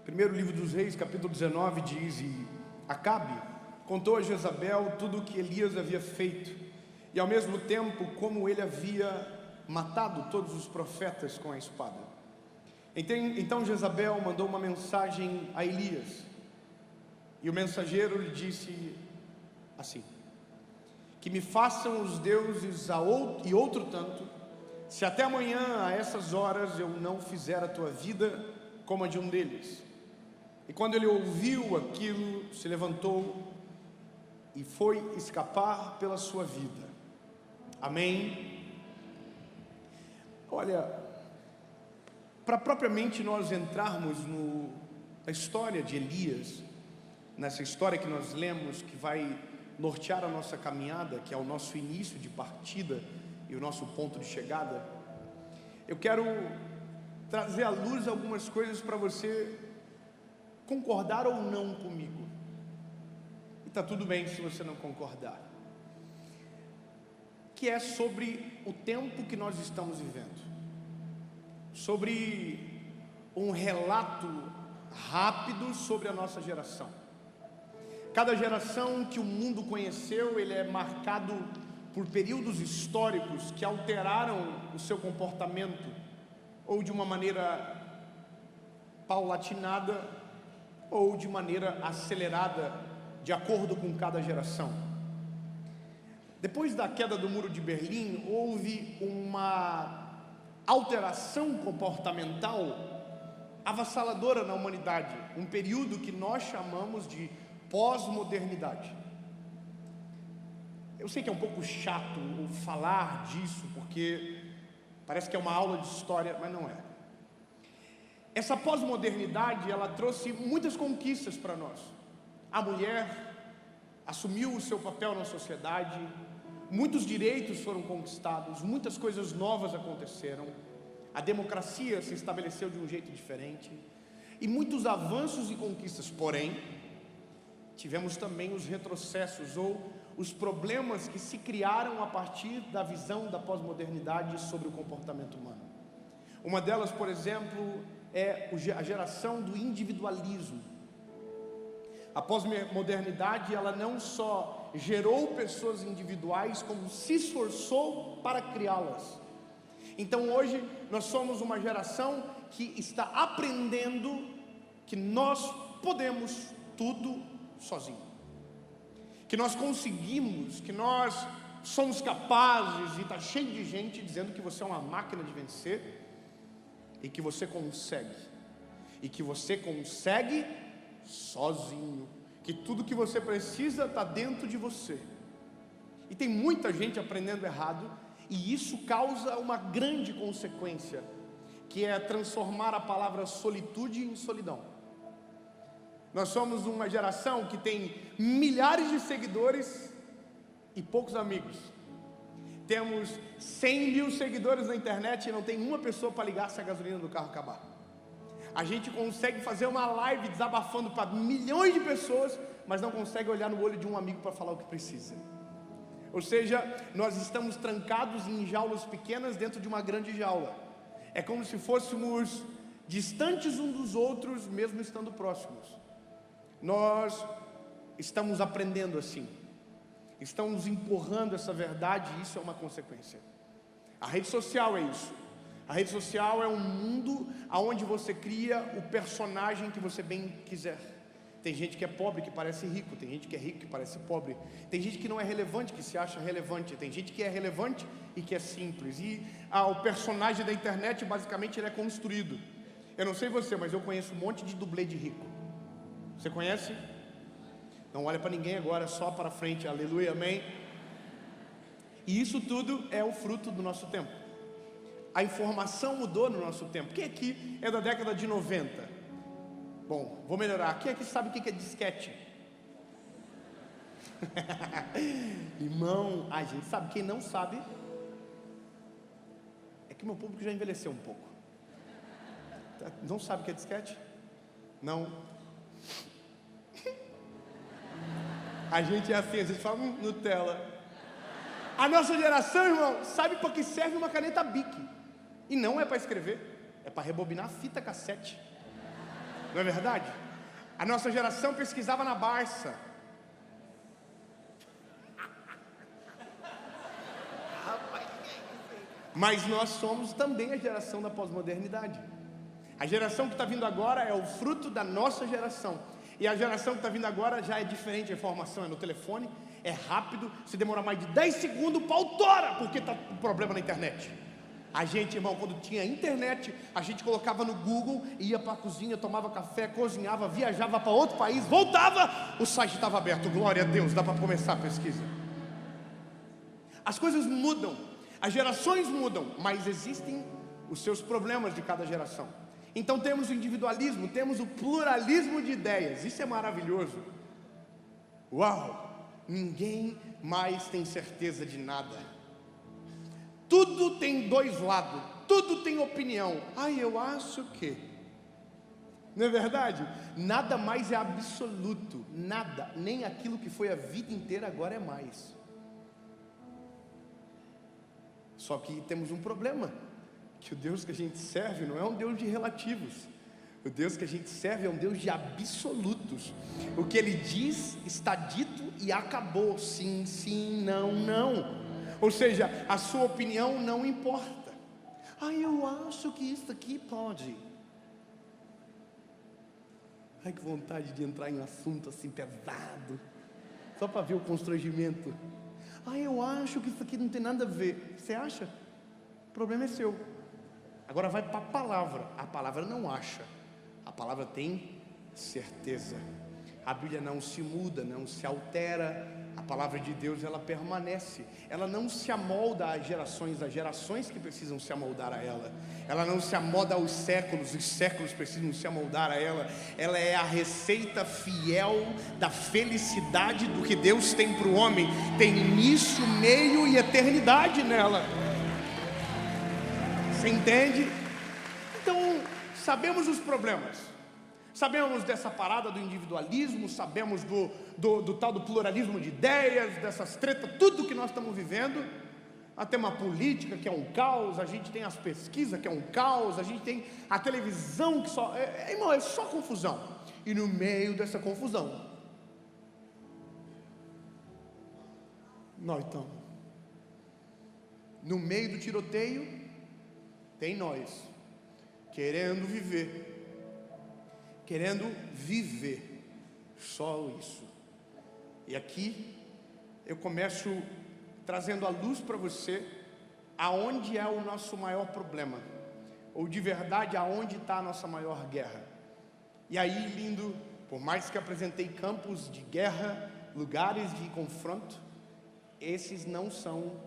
Primeiro livro dos Reis, capítulo 19, diz: E Acabe contou a Jezabel tudo o que Elias havia feito, e ao mesmo tempo como ele havia matado todos os profetas com a espada. Então Jezabel mandou uma mensagem a Elias, e o mensageiro lhe disse assim: que me façam os deuses e outro tanto, se até amanhã a essas horas eu não fizer a tua vida como a de um deles. E quando ele ouviu aquilo, se levantou e foi escapar pela sua vida. Amém? Olha, para propriamente nós entrarmos na história de Elias, nessa história que nós lemos, que vai nortear a nossa caminhada, que é o nosso início de partida e o nosso ponto de chegada, eu quero trazer à luz algumas coisas para você concordar ou não comigo. E está tudo bem se você não concordar. Que é sobre o tempo que nós estamos vivendo, sobre um relato rápido sobre a nossa geração. Cada geração que o mundo conheceu, ele é marcado por períodos históricos que alteraram o seu comportamento, ou de uma maneira paulatinada, ou de maneira acelerada, de acordo com cada geração. Depois da queda do Muro de Berlim, houve uma alteração comportamental avassaladora na humanidade, um período que nós chamamos de pós-modernidade. Eu sei que é um pouco chato falar disso, porque parece que é uma aula de história, mas não é. Essa pós-modernidade, ela trouxe muitas conquistas para nós. A mulher assumiu o seu papel na sociedade, muitos direitos foram conquistados, muitas coisas novas aconteceram, a democracia se estabeleceu de um jeito diferente, e muitos avanços e conquistas. Porém, tivemos também os retrocessos ou os problemas que se criaram a partir da visão da pós-modernidade sobre o comportamento humano. Uma delas, por exemplo, é a geração do individualismo. A pós-modernidade, ela não só gerou pessoas individuais, como se esforçou para criá-las. Então hoje nós somos uma geração que está aprendendo que nós podemos tudo sozinho, que nós conseguimos, que nós somos capazes, e está cheio de gente dizendo que você é uma máquina de vencer, e que você consegue sozinho, que tudo que você precisa está dentro de você. E tem muita gente aprendendo errado, e isso causa uma grande consequência, que é transformar a palavra solitude em solidão. Nós somos uma geração que tem milhares de seguidores e poucos amigos. Temos 100 mil seguidores na internet e não tem uma pessoa para ligar se a gasolina do carro acabar. A gente consegue fazer uma live desabafando para milhões de pessoas, mas não consegue olhar no olho de um amigo para falar o que precisa. Ou seja, nós estamos trancados em jaulas pequenas dentro de uma grande jaula. É como se fôssemos distantes uns dos outros, mesmo estando próximos. Nós estamos aprendendo assim, estamos empurrando essa verdade, e isso é uma consequência. A rede social é isso. A rede social é um mundo onde você cria o personagem que você bem quiser. Tem gente que é pobre que parece rico, tem gente que é rico que parece pobre, tem gente que não é relevante que se acha relevante, tem gente que é relevante e que é simples. E o personagem da internet, basicamente, ele é construído. Eu não sei você, mas eu conheço um monte de dublê de rico. Você conhece? Não olha para ninguém agora, só para frente, aleluia, amém? E isso tudo é o fruto do nosso tempo. A informação mudou no nosso tempo. Quem aqui é da década de 90? Bom, vou melhorar. Quem aqui sabe o que é disquete? Irmão, a gente sabe. Quem não sabe, é que o meu público já envelheceu um pouco. Não sabe o que é disquete? Não. A gente é assim, às vezes fala Nutella. A nossa geração, irmão, sabe para que serve uma caneta Bic. E não é para escrever, é para rebobinar fita cassete. Não é verdade? A nossa geração pesquisava na Barça. Mas nós somos também a geração da pós-modernidade. A geração que está vindo agora é o fruto da nossa geração. E a geração que está vindo agora já é diferente. A informação é no telefone, é rápido. Se demorar mais de 10 segundos, o pau tora, porque está com problema na internet. A gente, irmão, quando tinha internet, a gente colocava no Google, ia para a cozinha, tomava café, cozinhava, viajava para outro país, voltava, o site estava aberto. Glória a Deus, dá para começar a pesquisa. As coisas mudam, as gerações mudam, mas existem os seus problemas de cada geração. Então temos o individualismo, temos o pluralismo de ideias. Isso é maravilhoso. Uau! Ninguém mais tem certeza de nada. Tudo tem dois lados, tudo tem opinião. Eu acho que... Não é verdade? Nada mais é absoluto, nada, nem aquilo que foi a vida inteira agora é mais. Só que temos um problema, que o Deus que a gente serve não é um Deus de relativos. O Deus que a gente serve é um Deus de absolutos. O que Ele diz está dito e acabou. Sim, sim, não, não. Ou seja, a sua opinião não importa. Eu acho que isso aqui pode. Que vontade de entrar em um assunto assim pesado, só para ver o constrangimento. Eu acho que isso aqui não tem nada a ver. Você acha? O problema é seu. Agora vai para a palavra não acha, a palavra tem certeza. A Bíblia não se muda, não se altera. A palavra de Deus, ela permanece. Ela não se amolda às gerações que precisam se amoldar a ela. Ela não se amolda aos séculos, os séculos precisam se amoldar a ela. Ela é a receita fiel da felicidade do que Deus tem para o homem. Tem início, meio e eternidade nela. Você entende? Então, sabemos os problemas. Sabemos dessa parada do individualismo, sabemos do tal do pluralismo de ideias, dessas tretas, tudo que nós estamos vivendo. Até uma política que é um caos, a gente tem as pesquisas que é um caos, a gente tem a televisão que só... irmão, é só confusão. E no meio dessa confusão, nós estamos. No meio do tiroteio, tem nós, querendo viver, só isso. E aqui eu começo trazendo a luz para você aonde é o nosso maior problema, ou de verdade aonde está a nossa maior guerra. E aí, lindo, por mais que apresentei campos de guerra, lugares de confronto, esses não são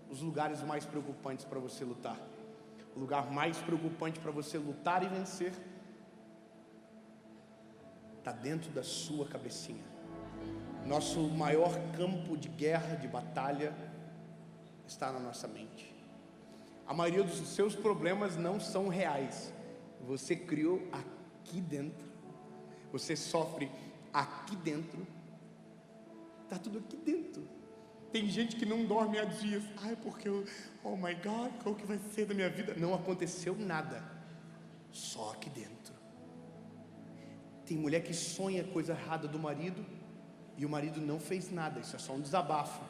os lugares mais preocupantes para você lutar. O lugar mais preocupante para você lutar e vencer está dentro da sua cabecinha. Nosso maior campo de guerra, de batalha, está na nossa mente. A maioria dos seus problemas não são reais. Você criou aqui dentro. Você sofre aqui dentro. Está tudo aqui dentro. Tem gente que não dorme há dias. Porque oh my God, qual que vai ser da minha vida? Não aconteceu nada. Só aqui dentro. Tem mulher que sonha coisa errada do marido e o marido não fez nada, isso é só um desabafo.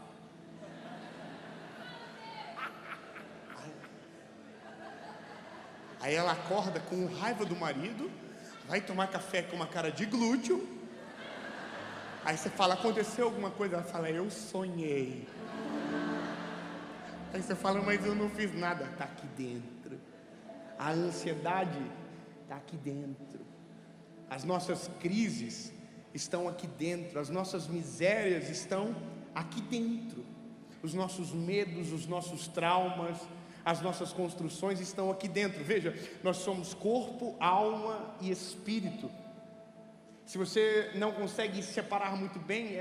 Aí ela acorda com raiva do marido, vai tomar café com uma cara de glúteo. Aí você fala, aconteceu alguma coisa? Ela fala, eu sonhei. Aí você fala, mas eu não fiz nada. Está aqui dentro. A ansiedade está aqui dentro. As nossas crises estão aqui dentro, as nossas misérias estão aqui dentro. Os nossos medos, os nossos traumas, as nossas construções estão aqui dentro. Veja, nós somos corpo, alma e espírito. Se você não consegue separar muito bem,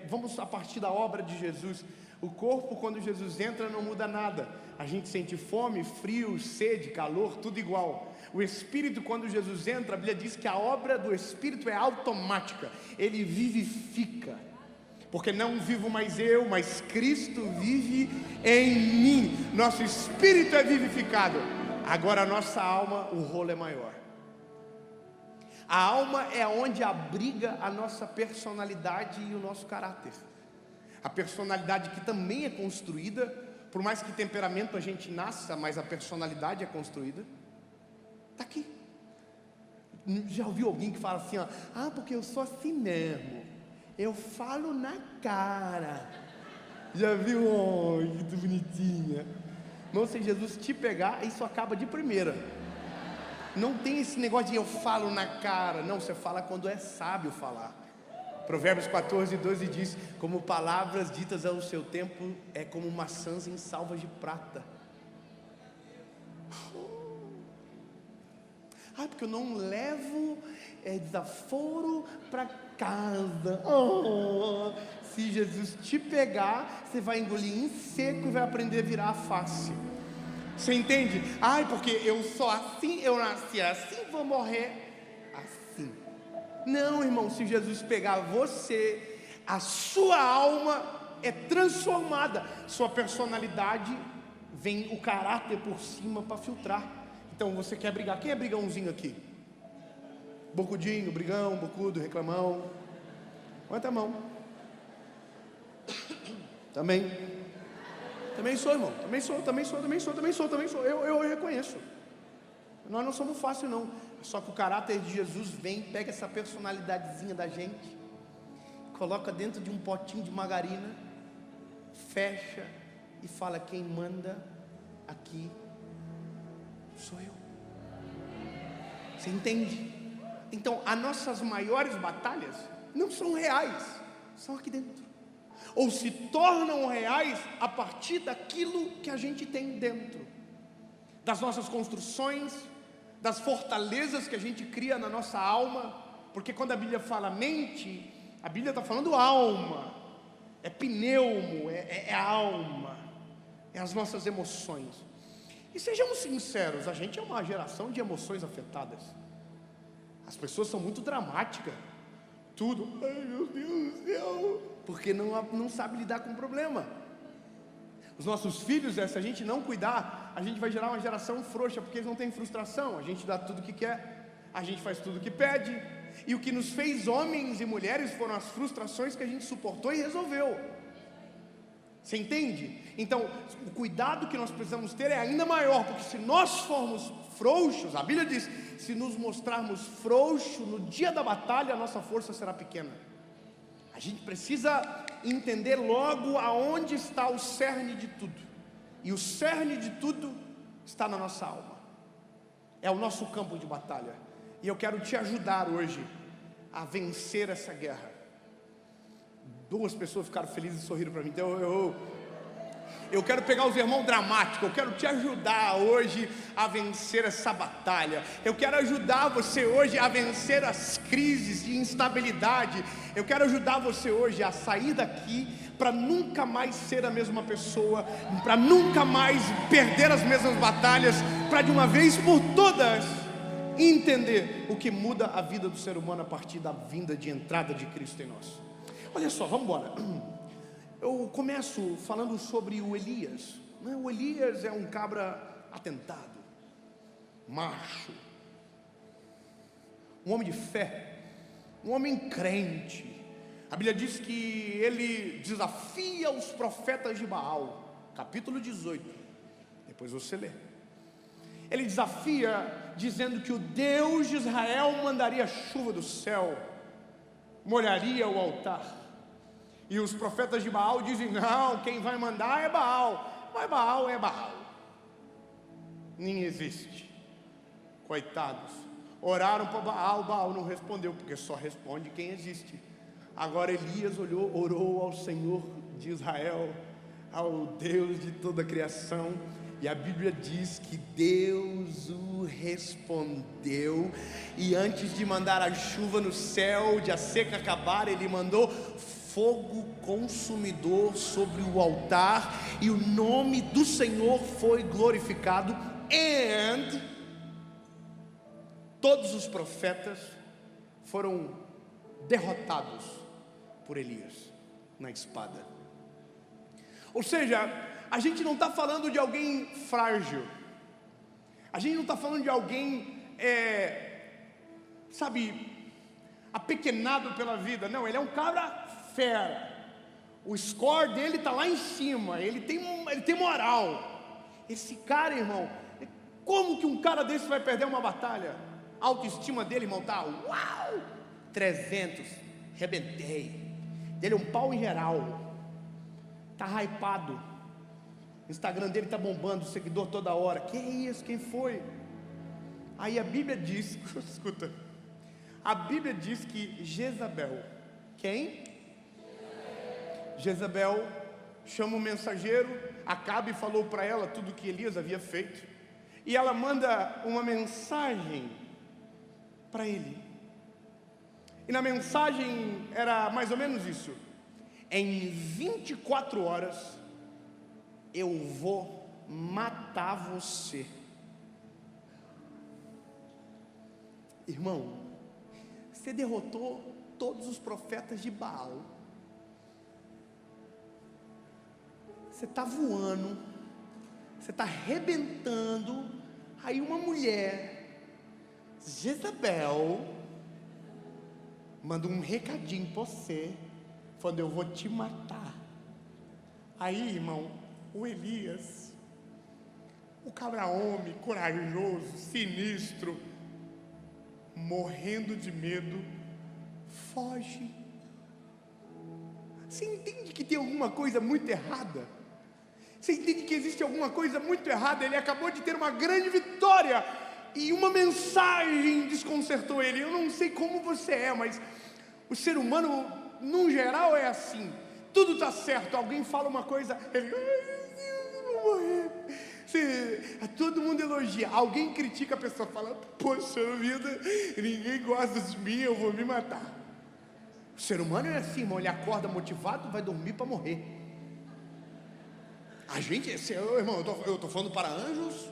vamos a partir da obra de Jesus. O corpo, quando Jesus entra, não muda nada. A gente sente fome, frio, sede, calor, tudo igual. O Espírito, quando Jesus entra, a Bíblia diz que a obra do Espírito é automática. Ele vivifica. Porque não vivo mais eu, mas Cristo vive em mim. Nosso espírito é vivificado. Agora a nossa alma, o rolo é maior. A alma é onde abriga a nossa personalidade e o nosso caráter. A personalidade que também é construída, por mais que temperamento a gente nasça, mas a personalidade é construída, está aqui. Já ouviu alguém que fala assim, ó, porque eu sou assim mesmo, eu falo na cara. Já viu? Oh, que bonitinha. Irmão, se Jesus te pegar, isso acaba de primeira. Não tem esse negócio de eu falo na cara. Não, você fala quando é sábio falar. Provérbios 14:12 diz: como palavras ditas ao seu tempo, é como maçãs em salvas de prata. Porque eu não levo desaforo para casa. Se Jesus te pegar, você vai engolir em seco e vai aprender a virar a face. Você entende? Porque eu sou assim, eu nasci assim, vou morrer assim. Não, irmão, se Jesus pegar você, a sua alma é transformada, sua personalidade vem o caráter por cima para filtrar. Então você quer brigar? Quem é brigãozinho aqui? Bocudinho, brigão, bocudo, reclamão. Levanta a mão. Também sou, irmão. Também sou. Eu reconheço. Nós não somos fáceis, não. Só que o caráter de Jesus vem, pega essa personalidadezinha da gente, coloca dentro de um potinho de margarina, fecha e fala: quem manda aqui sou eu. Você entende? Então, as nossas maiores batalhas não são reais, são aqui dentro. Ou se tornam reais a partir daquilo que a gente tem dentro, das nossas construções, das fortalezas que a gente cria na nossa alma. Porque quando a Bíblia fala mente, a Bíblia está falando alma, é pneumo, é alma, é as nossas emoções. E sejamos sinceros, a gente é uma geração de emoções afetadas. As pessoas são muito dramáticas, tudo, ai meu Deus do céu, porque não sabe lidar com o problema. Os nossos filhos, se a gente não cuidar, a gente vai gerar uma geração frouxa, porque eles não têm frustração. A gente dá tudo que quer, a gente faz tudo que pede, e o que nos fez homens e mulheres foram as frustrações que a gente suportou e resolveu. Você entende? Então, o cuidado que nós precisamos ter é ainda maior, porque se nós formos frouxos, a Bíblia diz, se nos mostrarmos frouxos no dia da batalha, a nossa força será pequena. A gente precisa entender logo aonde está o cerne de tudo. E o cerne de tudo está na nossa alma. É o nosso campo de batalha. E eu quero te ajudar hoje a vencer essa guerra. 2 pessoas ficaram felizes e sorriram para mim. Então eu quero pegar os irmãos dramáticos. Eu quero te ajudar hoje a vencer essa batalha. Eu quero ajudar você hoje a vencer as crises de instabilidade. Eu quero ajudar você hoje a sair daqui para nunca mais ser a mesma pessoa, para nunca mais perder as mesmas batalhas, para de uma vez por todas entender o que muda a vida do ser humano a partir da vinda de entrada de Cristo em nós. Olha só, vamos embora. Eu começo falando sobre o Elias. O Elias é um cabra atentado, macho, um homem de fé, um homem crente. A Bíblia diz que ele desafia os profetas de Baal, capítulo 18, depois você lê. Ele desafia dizendo que o Deus de Israel mandaria chuva do céu, molharia o altar. E os profetas de Baal dizem: não, quem vai mandar é Baal. Mas Baal é Baal, nem existe. Coitados, oraram para Baal, Baal não respondeu, porque só responde quem existe. Agora Elias orou ao Senhor de Israel, ao Deus de toda a criação, e a Bíblia diz que Deus o respondeu, e antes de mandar a chuva no céu, de a seca acabar, ele mandou fogo consumidor sobre o altar, e o nome do Senhor foi glorificado, e todos os profetas foram derrotados por Elias na espada. Ou seja, a gente não está falando de alguém frágil, a gente não está falando de alguém sabe, apequenado pela vida. Não, ele é um cara fera. O score dele está lá em cima, ele tem moral. Esse cara, irmão, como que um cara desse vai perder uma batalha? A autoestima dele, irmão, tá, uau, 300, rebentei. Dele é um pau em geral, tá hypado, o Instagram dele tá bombando, seguidor toda hora. Que isso, quem foi? Aí a Bíblia diz, escuta, a Bíblia diz que Jezabel, quem? Jezabel chama o mensageiro, Acabe falou para ela tudo o que Elias havia feito, e ela manda uma mensagem para ele, e na mensagem era mais ou menos isso: em 24 horas eu vou matar você. Irmão, você derrotou todos os profetas de Baal, você está voando, você está arrebentando. Aí uma mulher, Jezabel, manda um recadinho para você, falando: eu vou te matar. Aí, irmão, o Elias, o cabra homem, corajoso, sinistro, morrendo de medo, foge. Você entende que tem alguma coisa muito errada? Você entende que existe alguma coisa muito errada? Ele acabou de ter uma grande vitória e uma mensagem desconcertou ele. Eu não sei como você é, mas o ser humano, no geral, é assim. Tudo está certo, alguém fala uma coisa, ele: eu vou morrer. Todo mundo elogia, alguém critica, a pessoa fala: poxa vida, ninguém gosta de mim, eu vou me matar. O ser humano é assim, irmão, ele acorda motivado, vai dormir para morrer. A gente, irmão, eu estou falando para anjos,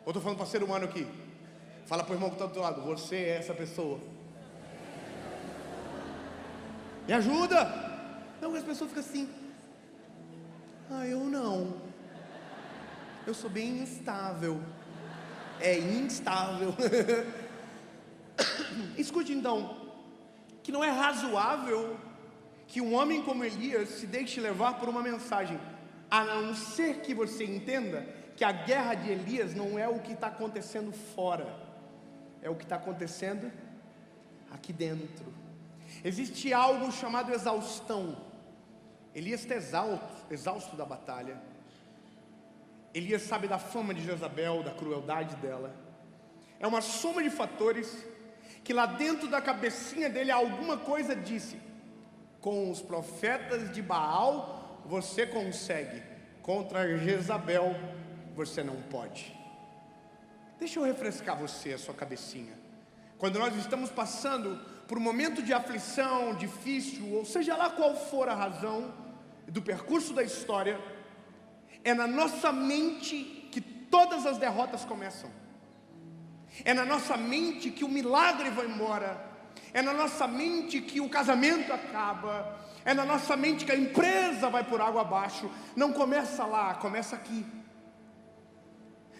ou estou falando para ser humano aqui? Fala para o irmão que está do outro lado: você é essa pessoa. Me ajuda. Não, as pessoas ficam assim: eu não, eu sou bem instável. É instável. Escute então, que não é razoável que um homem como Elias se deixe levar por uma mensagem, a não ser que você entenda que a guerra de Elias não é o que está acontecendo fora, é o que está acontecendo aqui dentro. Existe algo chamado exaustão. Elias está exausto da batalha. Elias sabe da fama de Jezabel, da crueldade dela. É uma soma de fatores que lá dentro da cabecinha dele alguma coisa disse: com os profetas de Baal você consegue, contra Jezabel você não pode. Deixa eu refrescar você, a sua cabecinha. Quando nós estamos passando por um momento de aflição difícil, ou seja lá qual for a razão do percurso da história, é na nossa mente que todas as derrotas começam. É na nossa mente que o milagre vai embora. É na nossa mente que o casamento acaba. É na nossa mente que a empresa vai por água abaixo. Não começa lá, começa aqui.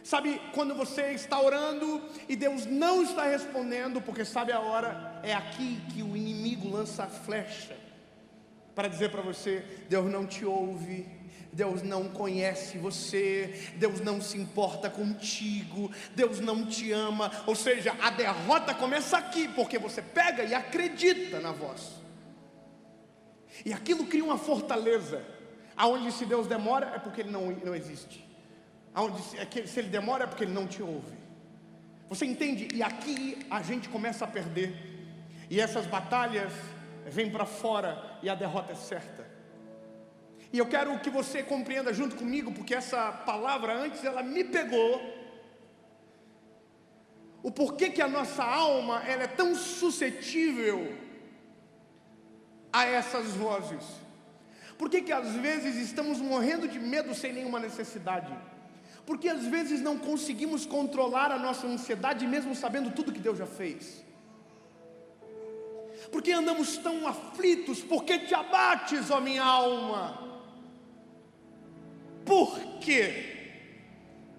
Sabe, quando você está orando e Deus não está respondendo, porque sabe a hora, é aqui que o inimigo lança a flecha para dizer para você: Deus não te ouve, Deus não conhece você, Deus não se importa contigo, Deus não te ama. Ou seja, a derrota começa aqui, porque você pega e acredita na voz, e aquilo cria uma fortaleza, aonde se Deus demora é porque Ele não existe, aonde se Ele demora é porque Ele não te ouve. Você entende? E aqui a gente começa a perder, e essas batalhas vêm para fora, e a derrota é certa. E eu quero que você compreenda junto comigo, porque essa palavra antes ela me pegou, o porquê que a nossa alma ela é tão suscetível a essas vozes. Por que às vezes estamos morrendo de medo sem nenhuma necessidade? Porque às vezes não conseguimos controlar a nossa ansiedade mesmo sabendo tudo que Deus já fez. Porque andamos tão aflitos? Porque te abates, ó minha alma? Por quê?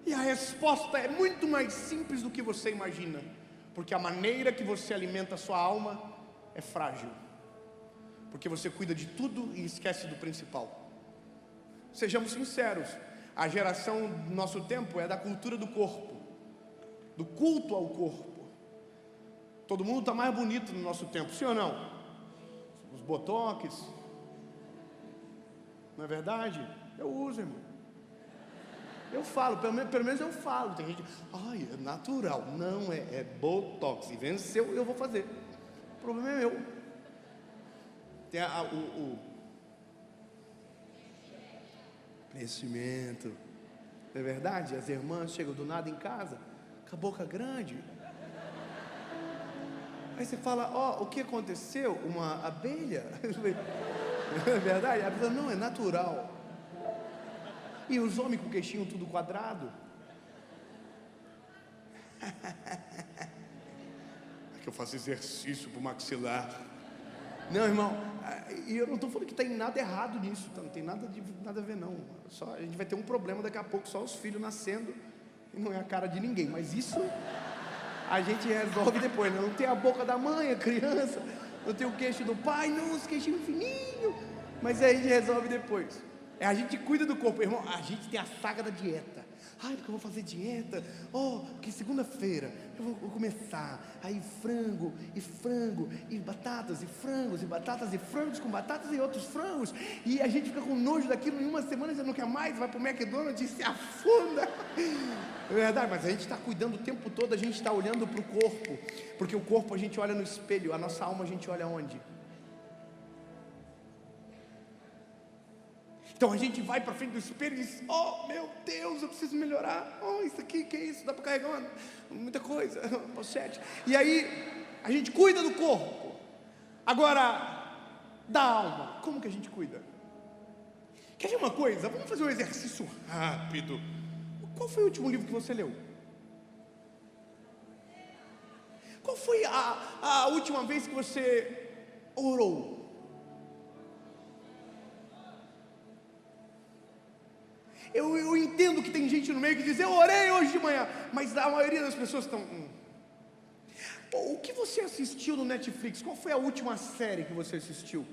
E a resposta é muito mais simples do que você imagina. Porque a maneira que você alimenta a sua alma é frágil. Porque você cuida de tudo e esquece do principal. Sejamos sinceros, a geração do nosso tempo é da cultura do corpo, do culto ao corpo. Todo mundo está mais bonito no nosso tempo, sim ou não? Os botox, não é verdade? Eu uso, irmão. Eu falo, pelo menos eu falo. Tem gente, ai, é natural. Não, é botox. E venceu, eu vou fazer. O problema é meu. Tem o crescimento. Não é verdade? As irmãs chegam do nada em casa, com a boca grande. Aí você fala, ó, o que aconteceu? Uma abelha? Não é verdade? A pessoa, não, é natural. E os homens com o queixinho tudo quadrado. É que eu faço exercício pro maxilar. Não, irmão, e eu não estou falando que tem nada errado nisso, não tem nada a ver não. Só, a gente vai ter um problema daqui a pouco, só os filhos nascendo, e não é a cara de ninguém, mas isso a gente resolve depois, né? Não tem a boca da mãe, a criança, não tem o queixo do pai, não, os queixinhos fininhos, mas aí a gente resolve depois. A gente cuida do corpo, irmão, a gente tem a saga da dieta. Ai, porque eu vou fazer dieta, porque segunda-feira eu vou começar, aí frango, e batatas, e frangos, e batatas, e frangos com batatas e outros frangos, e a gente fica com nojo daquilo, em uma semana você não quer mais, vai pro McDonald's e se afunda, é verdade, mas a gente está cuidando o tempo todo, a gente está olhando para o corpo, porque o corpo a gente olha no espelho, a nossa alma a gente olha onde? Então a gente vai para frente do espelho e diz, oh meu Deus, eu preciso melhorar, isso aqui, que é isso, dá para carregar muita coisa, pochete. E aí a gente cuida do corpo. Agora, da alma, como que a gente cuida? Quer ver uma coisa? Vamos fazer um exercício rápido. Qual foi o último livro que você leu? Qual foi a última vez que você orou? Eu entendo que tem gente no meio que diz, eu orei hoje de manhã, mas a maioria das pessoas estão... O que você assistiu no Netflix? Qual foi a última série que você assistiu?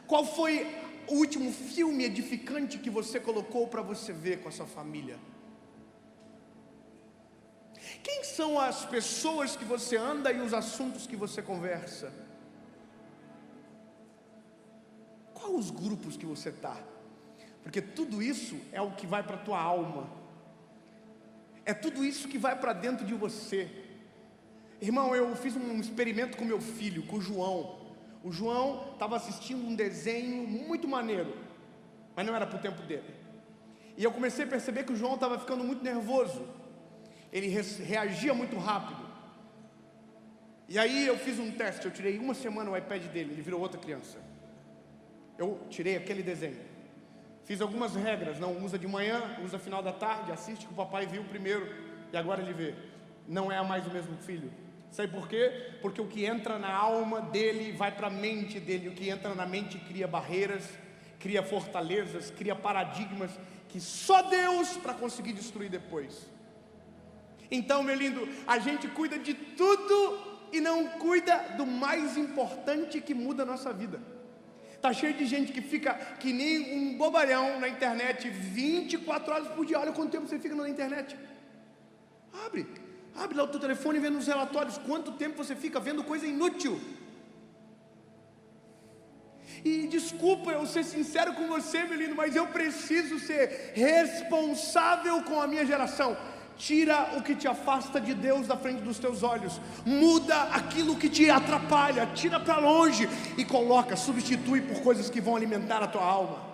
Qual foi o último filme edificante que você colocou para você ver com a sua família? Quem são as pessoas que você anda e os assuntos que você conversa? Quais os grupos que você está? Porque tudo isso é o que vai para a tua alma, é tudo isso que vai para dentro de você. Irmão, eu fiz um experimento com meu filho, com o João. O João estava assistindo um desenho muito maneiro, mas não era para o tempo dele. E eu comecei a perceber que o João estava ficando muito nervoso, ele reagia muito rápido. E aí eu fiz um teste, eu tirei uma semana o iPad dele, ele virou outra criança. Eu tirei aquele desenho. Fiz algumas regras, não usa de manhã, usa final da tarde, assiste que o papai viu primeiro e agora ele vê. Não é mais o mesmo filho. Sabe por quê? Porque o que entra na alma dele vai para a mente dele. O que entra na mente cria barreiras, cria fortalezas, cria paradigmas que só Deus para conseguir destruir depois. Então, meu lindo, a gente cuida de tudo e não cuida do mais importante que muda a nossa vida. Está cheio de gente que fica que nem um bobalhão na internet 24 horas por dia. Olha quanto tempo você fica na internet. Abre lá o teu telefone e vê nos relatórios quanto tempo você fica vendo coisa inútil. E desculpa eu ser sincero com você, meu lindo, mas eu preciso ser responsável com a minha geração. Tira o que te afasta de Deus da frente dos teus olhos, muda aquilo que te atrapalha, tira para longe e coloca, substitui por coisas que vão alimentar a tua alma.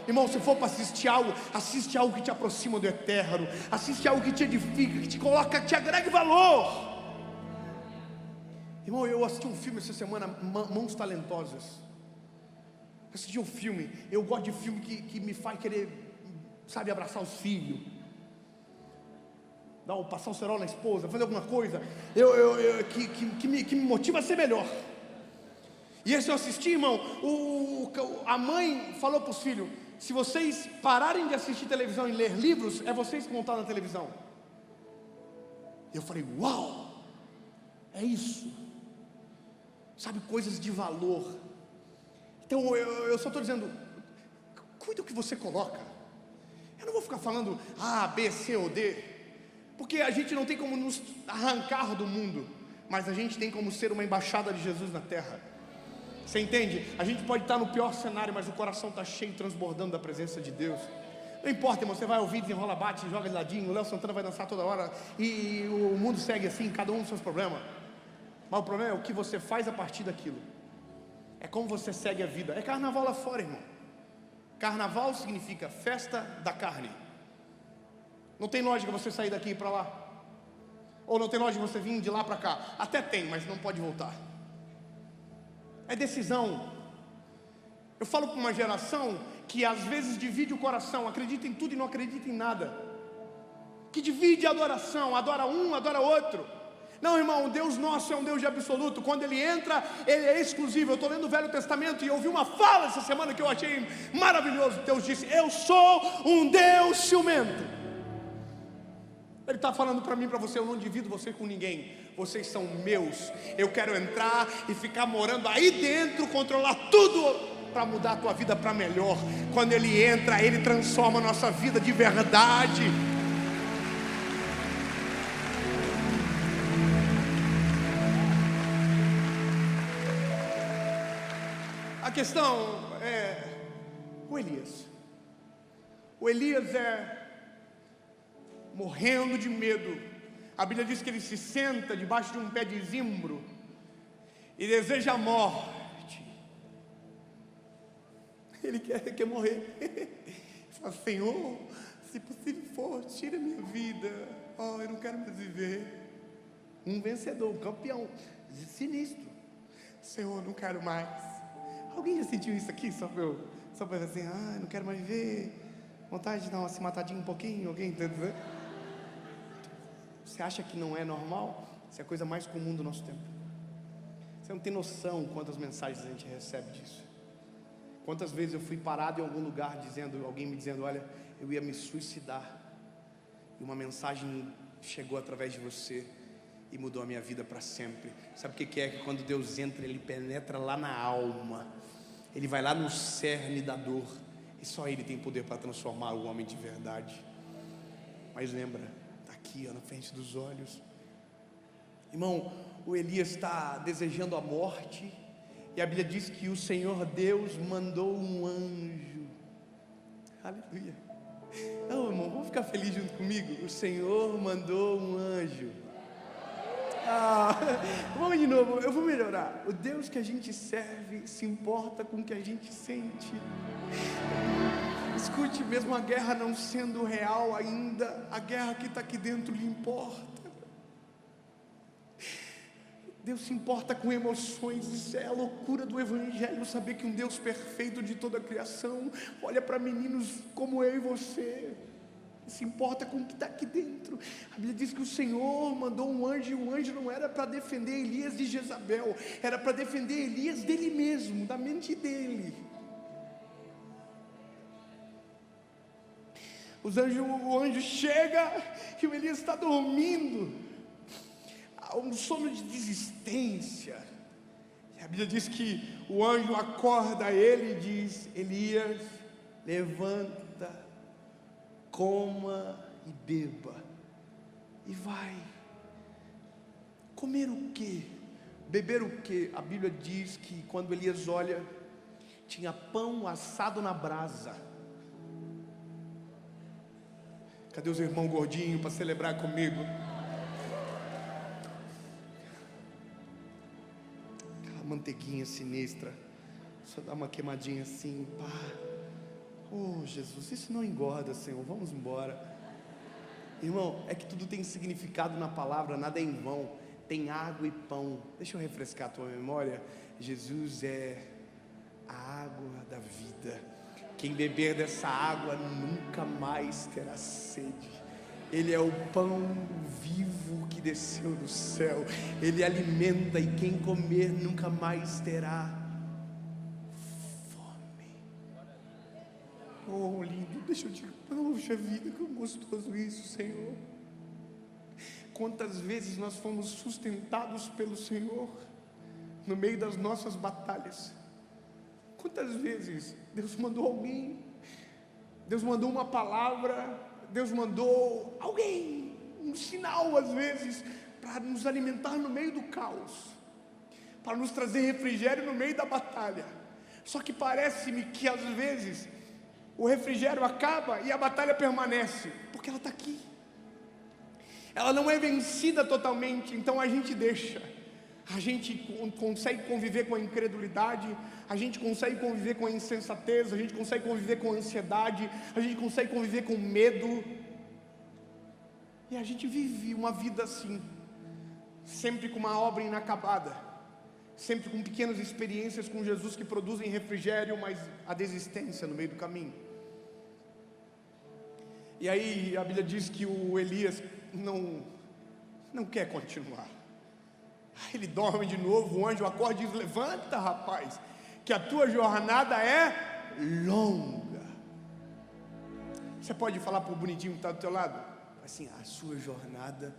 Irmão, se for para assistir algo, assiste algo que te aproxima do eterno, assiste algo que te edifica, que te coloca, que te agregue valor. Irmão, eu assisti um filme essa semana, Mãos Talentosas. Assisti um filme, eu gosto de filme que me faz querer, sabe, abraçar os filhos, passar um cerol na esposa, fazer alguma coisa que me motiva a ser melhor. E esse eu assisti, irmão, a mãe falou para os filhos, se vocês pararem de assistir televisão e ler livros, é vocês que vão estar na televisão. Eu falei, uau, É isso. Sabe, coisas de valor. Então eu só estou dizendo, cuida do que você coloca. Eu não vou ficar falando A, B, C ou D, porque a gente não tem como nos arrancar do mundo, mas a gente tem como ser uma embaixada de Jesus na terra. Você entende? A gente pode estar no pior cenário, mas o coração está cheio, transbordando da presença de Deus. Não importa, irmão, você vai ouvir, desenrola, bate, joga de ladinho, o Léo Santana vai dançar toda hora, e o mundo segue assim, cada um com seus problemas. Mas o problema é o que você faz a partir daquilo. É como você segue a vida. É carnaval lá fora, irmão. Carnaval significa festa da carne. Não tem lógica você sair daqui para lá. Ou não tem lógica você vir de lá para cá. Até tem, mas não pode voltar. É decisão. Eu falo para uma geração que às vezes divide o coração, acredita em tudo e não acredita em nada, que divide a adoração, adora um, adora outro. Não, irmão, o Deus nosso é um Deus de absoluto. Quando Ele entra, Ele é exclusivo. Eu estou lendo o Velho Testamento e ouvi uma fala essa semana que eu achei maravilhoso. Deus disse: eu sou um Deus ciumento. Ele está falando para mim, para você: eu não divido você com ninguém, vocês são meus. Eu quero entrar e ficar morando aí dentro, controlar tudo, para mudar a tua vida para melhor. Quando Ele entra, Ele transforma a nossa vida de verdade. A questão é o Elias. O Elias morrendo de medo. A Bíblia diz que ele se senta debaixo de um pé de zimbro e deseja a morte. Ele quer morrer. Ele fala: Senhor, se possível for, tira minha vida. Eu não quero mais viver. Um vencedor, um campeão, sinistro. Senhor, não quero mais. Alguém já sentiu isso aqui? Só para ver assim: não quero mais viver. Vontade de dar uma se matadinha um pouquinho. Alguém tá dizendo? Você acha que não é normal? Isso é a coisa mais comum do nosso tempo. Você não tem noção quantas mensagens a gente recebe disso. Quantas vezes eu fui parado em algum lugar alguém me dizendo: olha, eu ia me suicidar, e uma mensagem chegou através de você e mudou a minha vida para sempre. Sabe o que é? Que quando Deus entra, Ele penetra lá na alma, Ele vai lá no cerne da dor, e só Ele tem poder para transformar o homem de verdade. Mas lembra, está aqui na frente dos olhos. Irmão, o Elias está desejando a morte, e a Bíblia diz que o Senhor Deus mandou um anjo. Aleluia. Irmão, vamos ficar felizes junto comigo? O Senhor mandou um anjo. Vamos de novo, eu vou melhorar. O Deus que a gente serve se importa com o que a gente sente. Escute, mesmo a guerra não sendo real ainda, a guerra que está aqui dentro lhe importa. Deus se importa com emoções. Isso é a loucura do Evangelho, saber que um Deus perfeito de toda a criação olha para meninos como eu e você, se importa com o que está aqui dentro. A Bíblia diz que o Senhor mandou um anjo, e o anjo não era para defender Elias de Jezabel, era para defender Elias dele mesmo, da mente dele. O anjo chega e o Elias está dormindo, há um sono de desistência. E a Bíblia diz que o anjo acorda ele e diz: Elias, levanta, coma e beba. E vai. Comer o quê? Beber o quê? A Bíblia diz que quando Elias olha, tinha pão assado na brasa. Cadê os irmãos gordinhos para celebrar comigo? Aquela manteiguinha sinistra, só dá uma queimadinha assim, pá. Jesus, isso não engorda, Senhor, vamos embora. Irmão, é que tudo tem significado na palavra, nada é em vão. Tem água e pão. Deixa eu refrescar a tua memória. Jesus é a água da vida. Quem beber dessa água nunca mais terá sede. Ele é o pão vivo que desceu do céu. Ele alimenta, e quem comer nunca mais terá fome. Lindo, deixa eu te... Puxa vida, que gostoso isso, Senhor. quantas vezes nós fomos sustentados pelo Senhor no meio das nossas batalhas. Quantas vezes Deus mandou alguém, Deus mandou uma palavra, Deus mandou alguém, um sinal às vezes, para nos alimentar no meio do caos, para nos trazer refrigério no meio da batalha. Só que parece-me que às vezes o refrigério acaba e a batalha permanece, porque ela está aqui. Ela não é vencida totalmente, então a gente deixa. A gente consegue conviver com a incredulidade, a gente consegue conviver com a insensatez, a gente consegue conviver com a ansiedade, a gente consegue conviver com medo. E a gente vive uma vida assim, sempre com uma obra inacabada, sempre com pequenas experiências com Jesus que produzem refrigério, mas a desistência no meio do caminho. E aí a Bíblia diz que o Elias não quer continuar. Ele dorme de novo, o anjo acorda e diz: levanta, rapaz, que a tua jornada é longa. Você pode falar para o bonitinho que está do teu lado? Assim, a sua jornada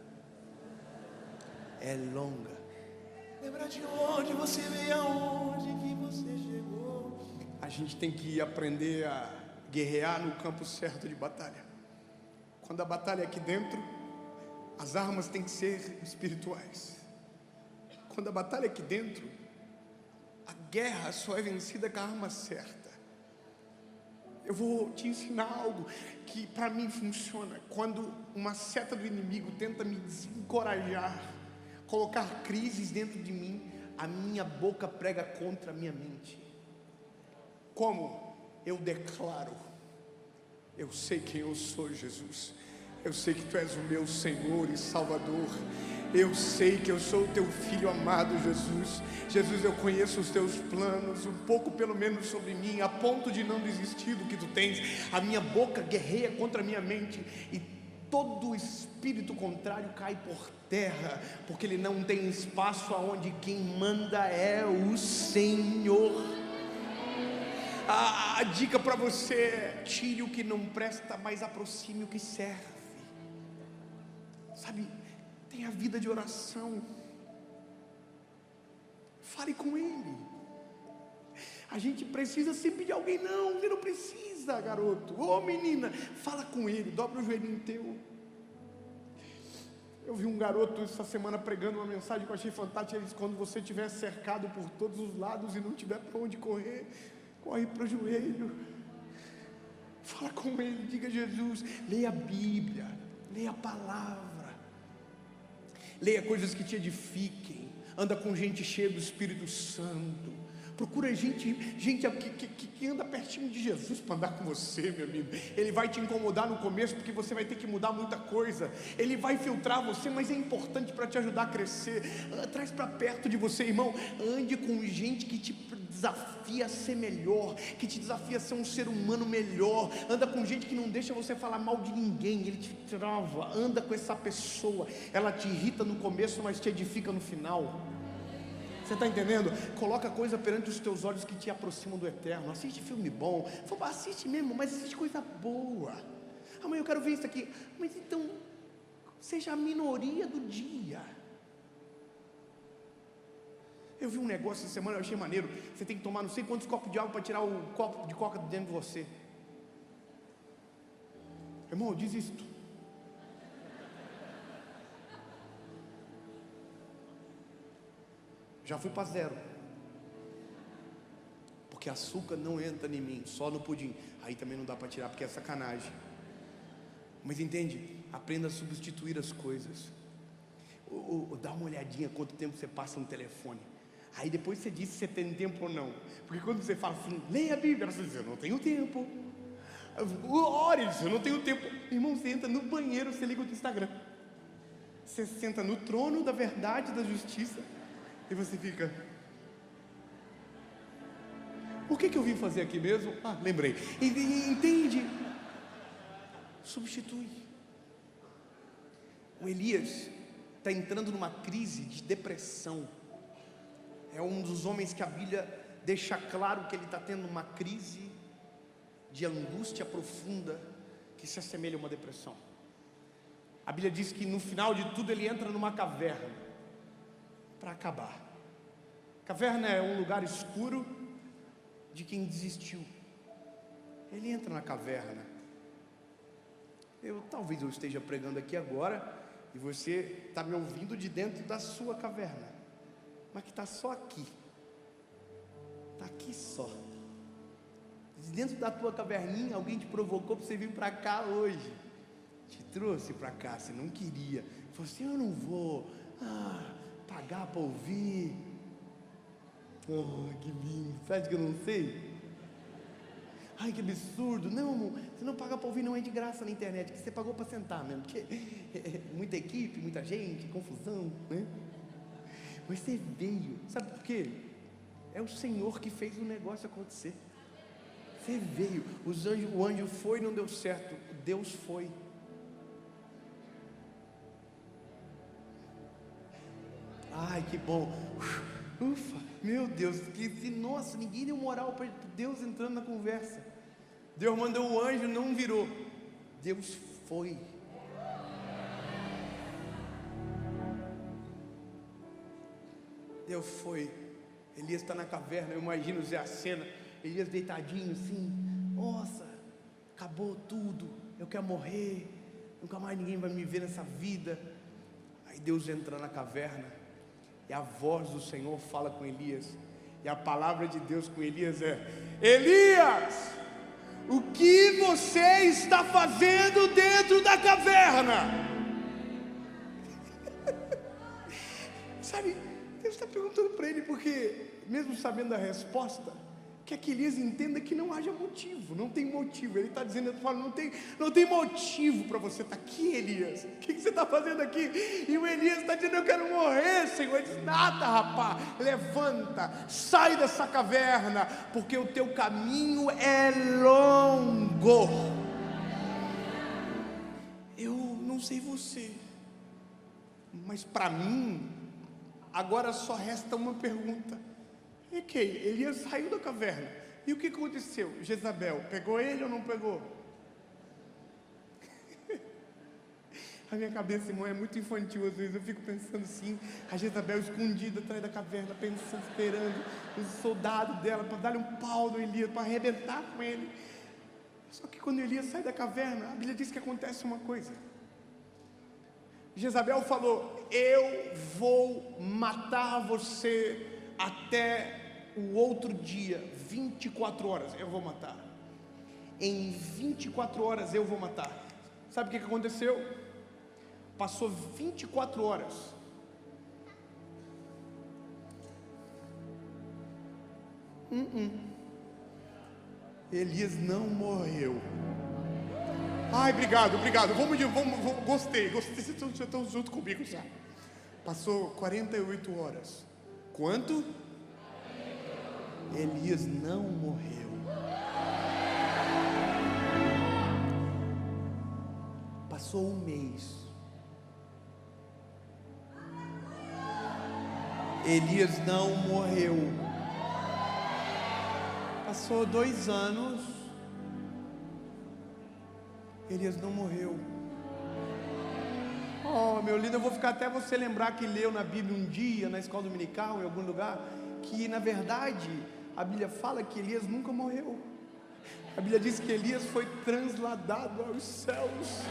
é longa. Lembra de onde você veio, aonde que você chegou. A gente tem que aprender a guerrear no campo certo de batalha. Quando a batalha é aqui dentro, as armas têm que ser espirituais. Quando a batalha é aqui dentro, a guerra só é vencida com a arma certa. Eu vou te ensinar algo que para mim funciona. Quando uma seta do inimigo tenta me desencorajar, colocar crises dentro de mim, a minha boca prega contra a minha mente. Como? Eu declaro: eu sei quem eu sou, Jesus. Eu sei que Tu és o meu Senhor e Salvador. Eu sei que eu sou o Teu Filho amado, Jesus. Jesus, eu conheço os Teus planos, um pouco pelo menos sobre mim, a ponto de não desistir do que Tu tens. A minha boca guerreia contra a minha mente, e todo espírito contrário cai por terra, porque ele não tem espaço aonde quem manda é o Senhor. A dica para você é: tire o que não presta, mas aproxime o que serve. Sabe, tenha vida de oração, fale com Ele. A gente precisa sempre de alguém. Não, você não precisa, garoto. Ô menina, fala com Ele, dobra o joelhinho teu. Eu vi um garoto essa semana pregando uma mensagem que eu achei fantástica. Ele disse: quando você estiver cercado por todos os lados e não tiver para onde correr, corre para o joelho, fala com Ele, diga: Jesus. Leia a Bíblia, leia a palavra, leia coisas que te edifiquem, anda com gente cheia do Espírito Santo, procura gente que anda pertinho de Jesus para andar com você, meu amigo. Ele vai te incomodar no começo, porque você vai ter que mudar muita coisa. Ele vai filtrar você, mas é importante para te ajudar a crescer. Traz para perto de você, irmão. Ande com gente que te desafia a ser melhor, que te desafia a ser um ser humano melhor. Anda com gente que não deixa você falar mal de ninguém, ele te trava. Anda com essa pessoa, ela te irrita no começo, mas te edifica no final. Você está entendendo? Coloca coisa perante os teus olhos que te aproximam do eterno. Assiste filme bom, assiste mesmo, mas assiste coisa boa. Amanhã eu quero ver isso aqui. Mas então, seja a minoria do dia. Eu vi um negócio essa semana, eu achei maneiro. Você tem que tomar não sei quantos copos de água para tirar o copo de coca de dentro de você. Irmão, diz isto. Já fui para zero, porque açúcar não entra em mim, só no pudim. Aí também não dá para tirar, porque é sacanagem. Mas entende? Aprenda a substituir as coisas. Dá uma olhadinha quanto tempo você passa no telefone. Aí depois você diz se você tem tempo ou não. Porque quando você fala assim: leia a Bíblia, você diz: eu não tenho tempo. Ore, eu não tenho tempo. Irmão, você entra no banheiro, você liga o Instagram, você senta no trono da verdade, da justiça, e você fica: o que eu vim fazer aqui mesmo? Lembrei. Entende? Substitui. O Elias está entrando numa crise de depressão. É um dos homens que a Bíblia deixa claro que ele está tendo uma crise de angústia profunda, que se assemelha a uma depressão. A Bíblia diz que no final de tudo ele entra numa caverna para acabar. Caverna é um lugar escuro de quem desistiu. Ele entra na caverna. Talvez eu esteja pregando aqui agora e você está me ouvindo de dentro da sua caverna, mas que está só aqui. Está aqui só. De dentro da tua caverninha, alguém te provocou para você vir para cá hoje. Te trouxe para cá, você não queria. Falou assim, eu não vou pagar para ouvir. Oh, que lindo. Você acha que eu não sei? Ai, que absurdo. Não, amor, você não paga para ouvir, não é de graça na internet, que você pagou para sentar mesmo, porque muita equipe, muita gente, confusão, né? Mas você veio, sabe por quê? É o Senhor que fez o negócio acontecer. Você veio, o anjo foi e não deu certo, Deus foi. Ai, que bom. Ufa, meu Deus, nossa, ninguém deu moral para Deus entrando na conversa. Deus mandou o anjo, não virou. Deus foi. Deus foi. Elias está na caverna, eu imagino a cena. Elias deitadinho assim. Nossa, acabou tudo. Eu quero morrer. Nunca mais ninguém vai me ver nessa vida. Aí Deus entra na caverna. E a voz do Senhor fala com Elias. E a palavra de Deus com Elias é: Elias, o que você está fazendo dentro da caverna? Sabe, Deus está perguntando para ele, porque mesmo sabendo a resposta, quer que Elias entenda que não haja motivo, não tem motivo. Ele está dizendo, não tem motivo para você estar aqui, Elias. O que você está fazendo aqui? E o Elias está dizendo, eu quero morrer, Senhor. Ele diz, nada, rapaz, levanta, sai dessa caverna, porque o teu caminho é longo. Eu não sei você, mas para mim agora só resta uma pergunta. Ok, Elias saiu da caverna. E o que aconteceu? Jezabel pegou ele ou não pegou? A minha cabeça, irmão, é muito infantil às vezes. Eu fico pensando assim, a Jezabel escondida atrás da caverna, pensando, esperando os soldados dela para dar-lhe um pau no Elias, para arrebentar com ele. Só que quando Elias sai da caverna, a Bíblia diz que acontece uma coisa. Jezabel falou, eu vou matar você até o outro dia, 24 horas eu vou matar. Em 24 horas eu vou matar. Sabe o que aconteceu? Passou 24 horas. Elias não morreu. Ai, obrigado. Gostei, vocês estão junto comigo já. Passou 48 horas. Quanto? Elias não morreu. Passou um mês. Elias não morreu. Passou 2 anos. Elias não morreu. Oh, meu lindo, eu vou ficar até você lembrar que leu na Bíblia um dia, na escola dominical, em algum lugar, que na verdade a Bíblia fala que Elias nunca morreu. A Bíblia diz que Elias foi transladado aos céus.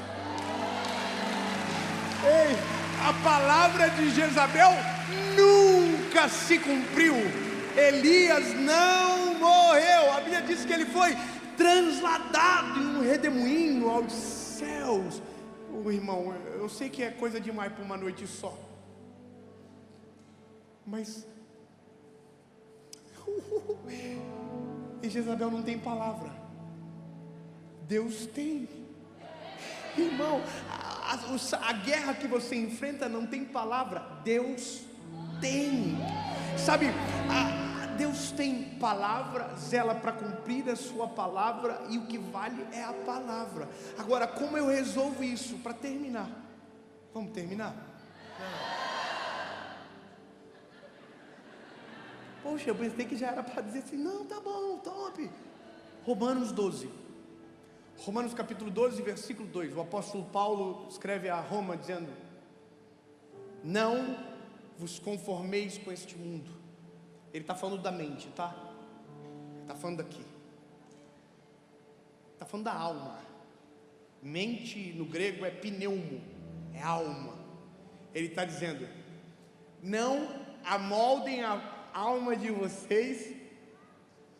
Ei, a palavra de Jezabel nunca se cumpriu. Elias não morreu. A Bíblia diz que ele foi transladado em um redemoinho aos céus. Oh, irmão, eu sei que é coisa demais para uma noite só, mas e Jezabel não tem palavra, Deus tem. Irmão, a guerra que você enfrenta não tem palavra, Deus tem. Sabe, Deus tem palavra, zela para cumprir a sua palavra, e o que vale é a palavra. Agora, como eu resolvo isso? Para terminar, vamos terminar? Poxa, eu pensei que já era para dizer assim, não, tá bom, top. Romanos 12. Romanos capítulo 12, versículo 2, o apóstolo Paulo escreve a Roma dizendo: não vos conformeis com este mundo. Ele está falando da mente, tá? Está falando daqui, está falando da alma. Mente no grego é pneumo, é alma. Ele está dizendo: não amoldem a alma de vocês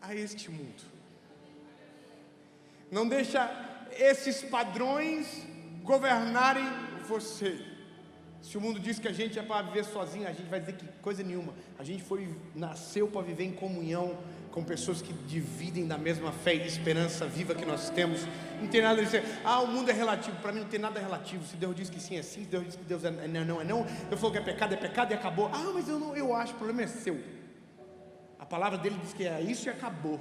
a este mundo. Não deixa esses padrões governarem você. Se o mundo diz que a gente é para viver sozinho, a gente vai dizer que coisa nenhuma. A gente nasceu para viver em comunhão com pessoas que dividem da mesma fé e esperança viva que nós temos. Não tem nada a dizer, o mundo é relativo. Para mim não tem nada relativo. Se Deus diz que sim, é sim. Se Deus diz que Deus é não, é não. Deus falou que é pecado e acabou. Mas eu acho, o problema é seu. A palavra dele diz que é isso e acabou.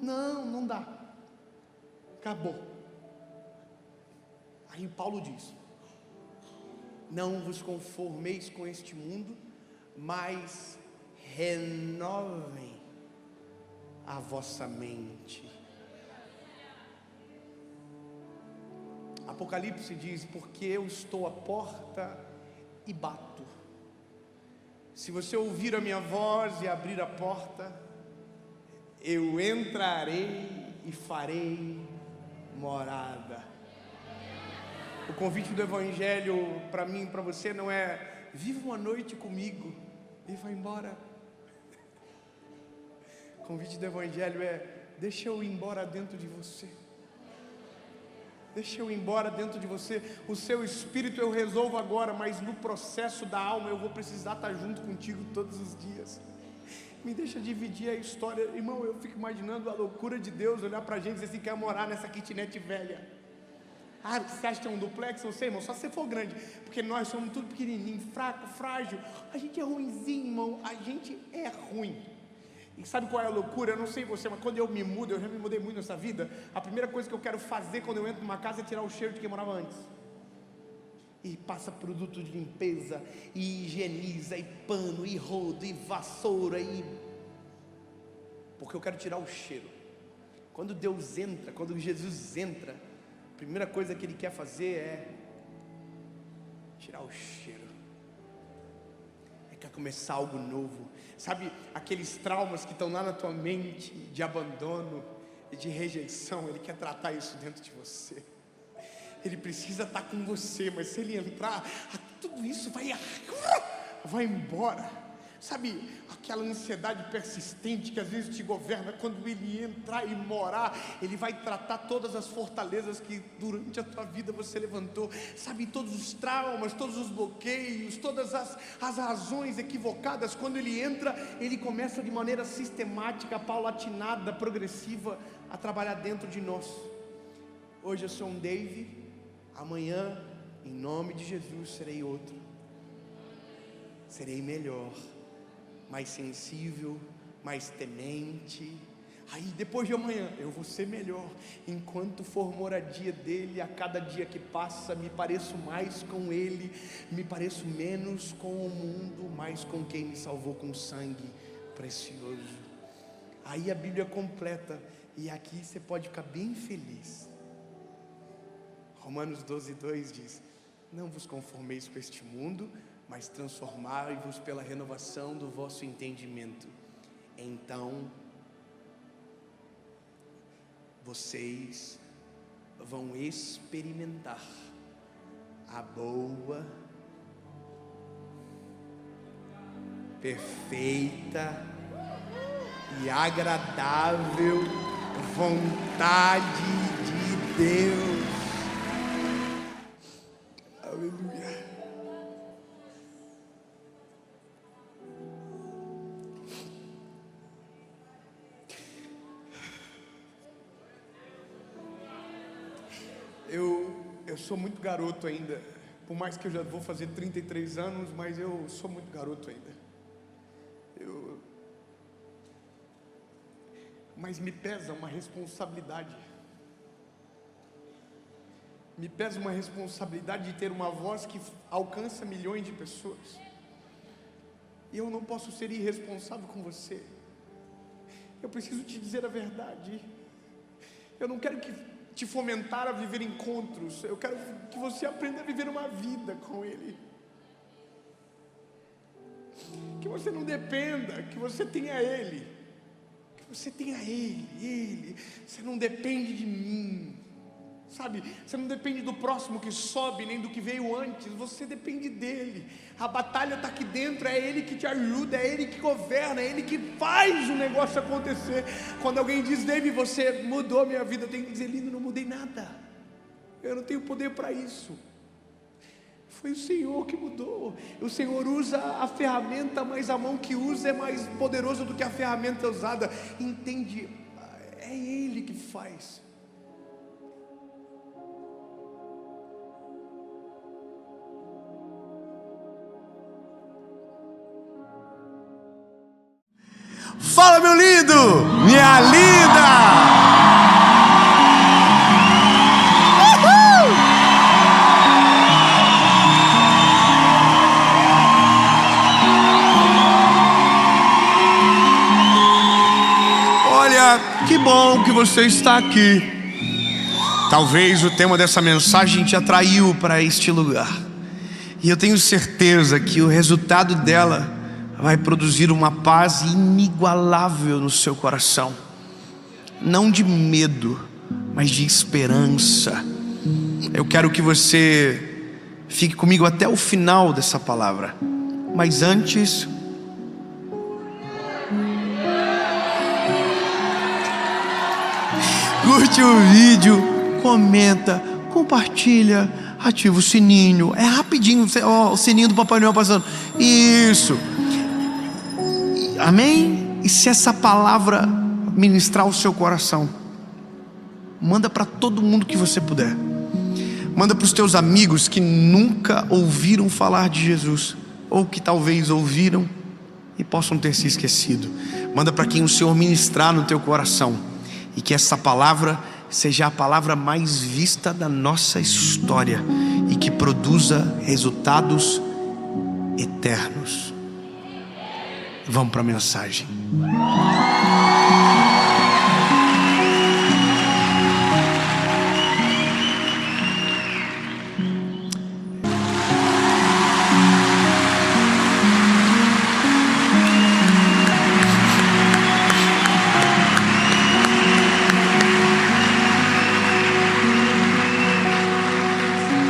Não dá. Acabou. Aí Paulo diz: não vos conformeis com este mundo, mas renovem a vossa mente. Apocalipse diz: porque eu estou à porta e bato. Se você ouvir a minha voz e abrir a porta, eu entrarei e farei morada. O convite do Evangelho para mim e para você não é: viva uma noite comigo e vai embora. O convite do Evangelho é: deixa eu ir embora dentro de você. Deixa eu ir embora dentro de você. O seu espírito eu resolvo agora, mas no processo da alma eu vou precisar estar junto contigo todos os dias. Me deixa dividir a história. Irmão, eu fico imaginando a loucura de Deus olhar para a gente e dizer assim: quer morar nessa kitnet velha. Você acha que é um duplex? Eu sei, irmão, só se você for grande. Porque nós somos tudo pequenininho, fraco, frágil. A gente é ruinzinho, irmão. A gente é ruim. E sabe qual é a loucura? Eu não sei você, mas quando eu me mudo, eu já me mudei muito nessa vida. A primeira coisa que eu quero fazer quando eu entro numa casa é tirar o cheiro de quem morava antes. E passa produto de limpeza, e higieniza, e pano, e rodo, e vassoura, porque eu quero tirar o cheiro. Quando Deus entra, quando Jesus entra, a primeira coisa que Ele quer fazer é tirar o cheiro. Ele quer começar algo novo. Sabe, aqueles traumas que estão lá na tua mente, de abandono e de rejeição, Ele quer tratar isso dentro de você. Ele precisa estar com você, mas se ele entrar, tudo isso vai embora. Sabe, aquela ansiedade persistente que às vezes te governa, quando ele entrar e morar, ele vai tratar todas as fortalezas que durante a tua vida você levantou. Sabe, todos os traumas, todos os bloqueios, todas as razões equivocadas. Quando ele entra, ele começa de maneira sistemática, paulatinada, progressiva, a trabalhar dentro de nós. Hoje eu sou um Dave. Amanhã, em nome de Jesus, serei outro. Serei melhor, mais sensível, mais temente. Aí depois de amanhã, eu vou ser melhor. Enquanto for moradia dele, a cada dia que passa, me pareço mais com ele, me pareço menos com o mundo, mais com quem me salvou com sangue precioso. Aí a Bíblia completa, e aqui você pode ficar bem feliz. Romanos 12:2 diz: não vos conformeis com este mundo, mas transformai-vos pela renovação do vosso entendimento. Então vocês vão experimentar a boa, perfeita e agradável vontade de Deus. Aleluia. Eu sou muito garoto ainda, por mais que eu já vou fazer 33 anos, mas eu sou muito garoto ainda. Mas me pesa uma responsabilidade. Me pesa uma responsabilidade de ter uma voz que alcança milhões de pessoas. E eu não posso ser irresponsável com você. Eu preciso te dizer a verdade. Eu não quero te fomentar a viver encontros. Eu quero que você aprenda a viver uma vida com Ele. Que você não dependa, que você tenha Ele. Que você tenha Ele. Você não depende de mim. Sabe, você não depende do próximo que sobe, nem do que veio antes. Você depende dele. A batalha está aqui dentro. É Ele que te ajuda, é Ele que governa, é Ele que faz o negócio acontecer. Quando alguém diz: David, você mudou a minha vida, eu tenho que dizer: lindo, não mudei nada. Eu não tenho poder para isso. Foi o Senhor que mudou. O Senhor usa a ferramenta, mas a mão que usa é mais poderosa do que a ferramenta usada. Entende? É Ele que faz. Fala, meu lindo, minha linda! Uhul! Olha, que bom que você está aqui. Talvez o tema dessa mensagem te atraiu para este lugar. E eu tenho certeza que o resultado dela vai produzir uma paz inigualável no seu coração. Não de medo, mas de esperança. Eu quero que você fique comigo até o final dessa palavra. Mas antes, curte o vídeo, comenta, compartilha, ativa o sininho. É rapidinho, o sininho do Papai Noel passando. Isso. Amém? E se essa palavra ministrar o seu coração, manda para todo mundo que você puder. Manda para os teus amigos que nunca ouviram falar de Jesus, ou que talvez ouviram e possam ter se esquecido. Manda para quem o Senhor ministrar no teu coração. E que essa palavra seja a palavra mais vista da nossa história e que produza resultados eternos. Vamos para a mensagem.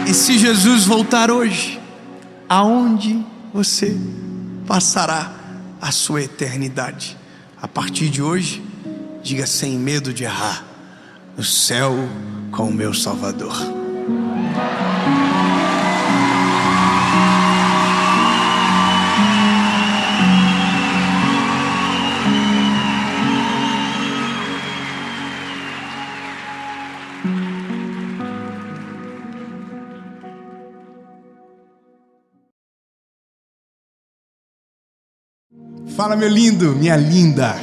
E se Jesus voltar hoje, aonde você passará a sua eternidade? A partir de hoje, diga sem medo de errar: no céu com o meu Salvador. Fala, meu lindo, minha linda.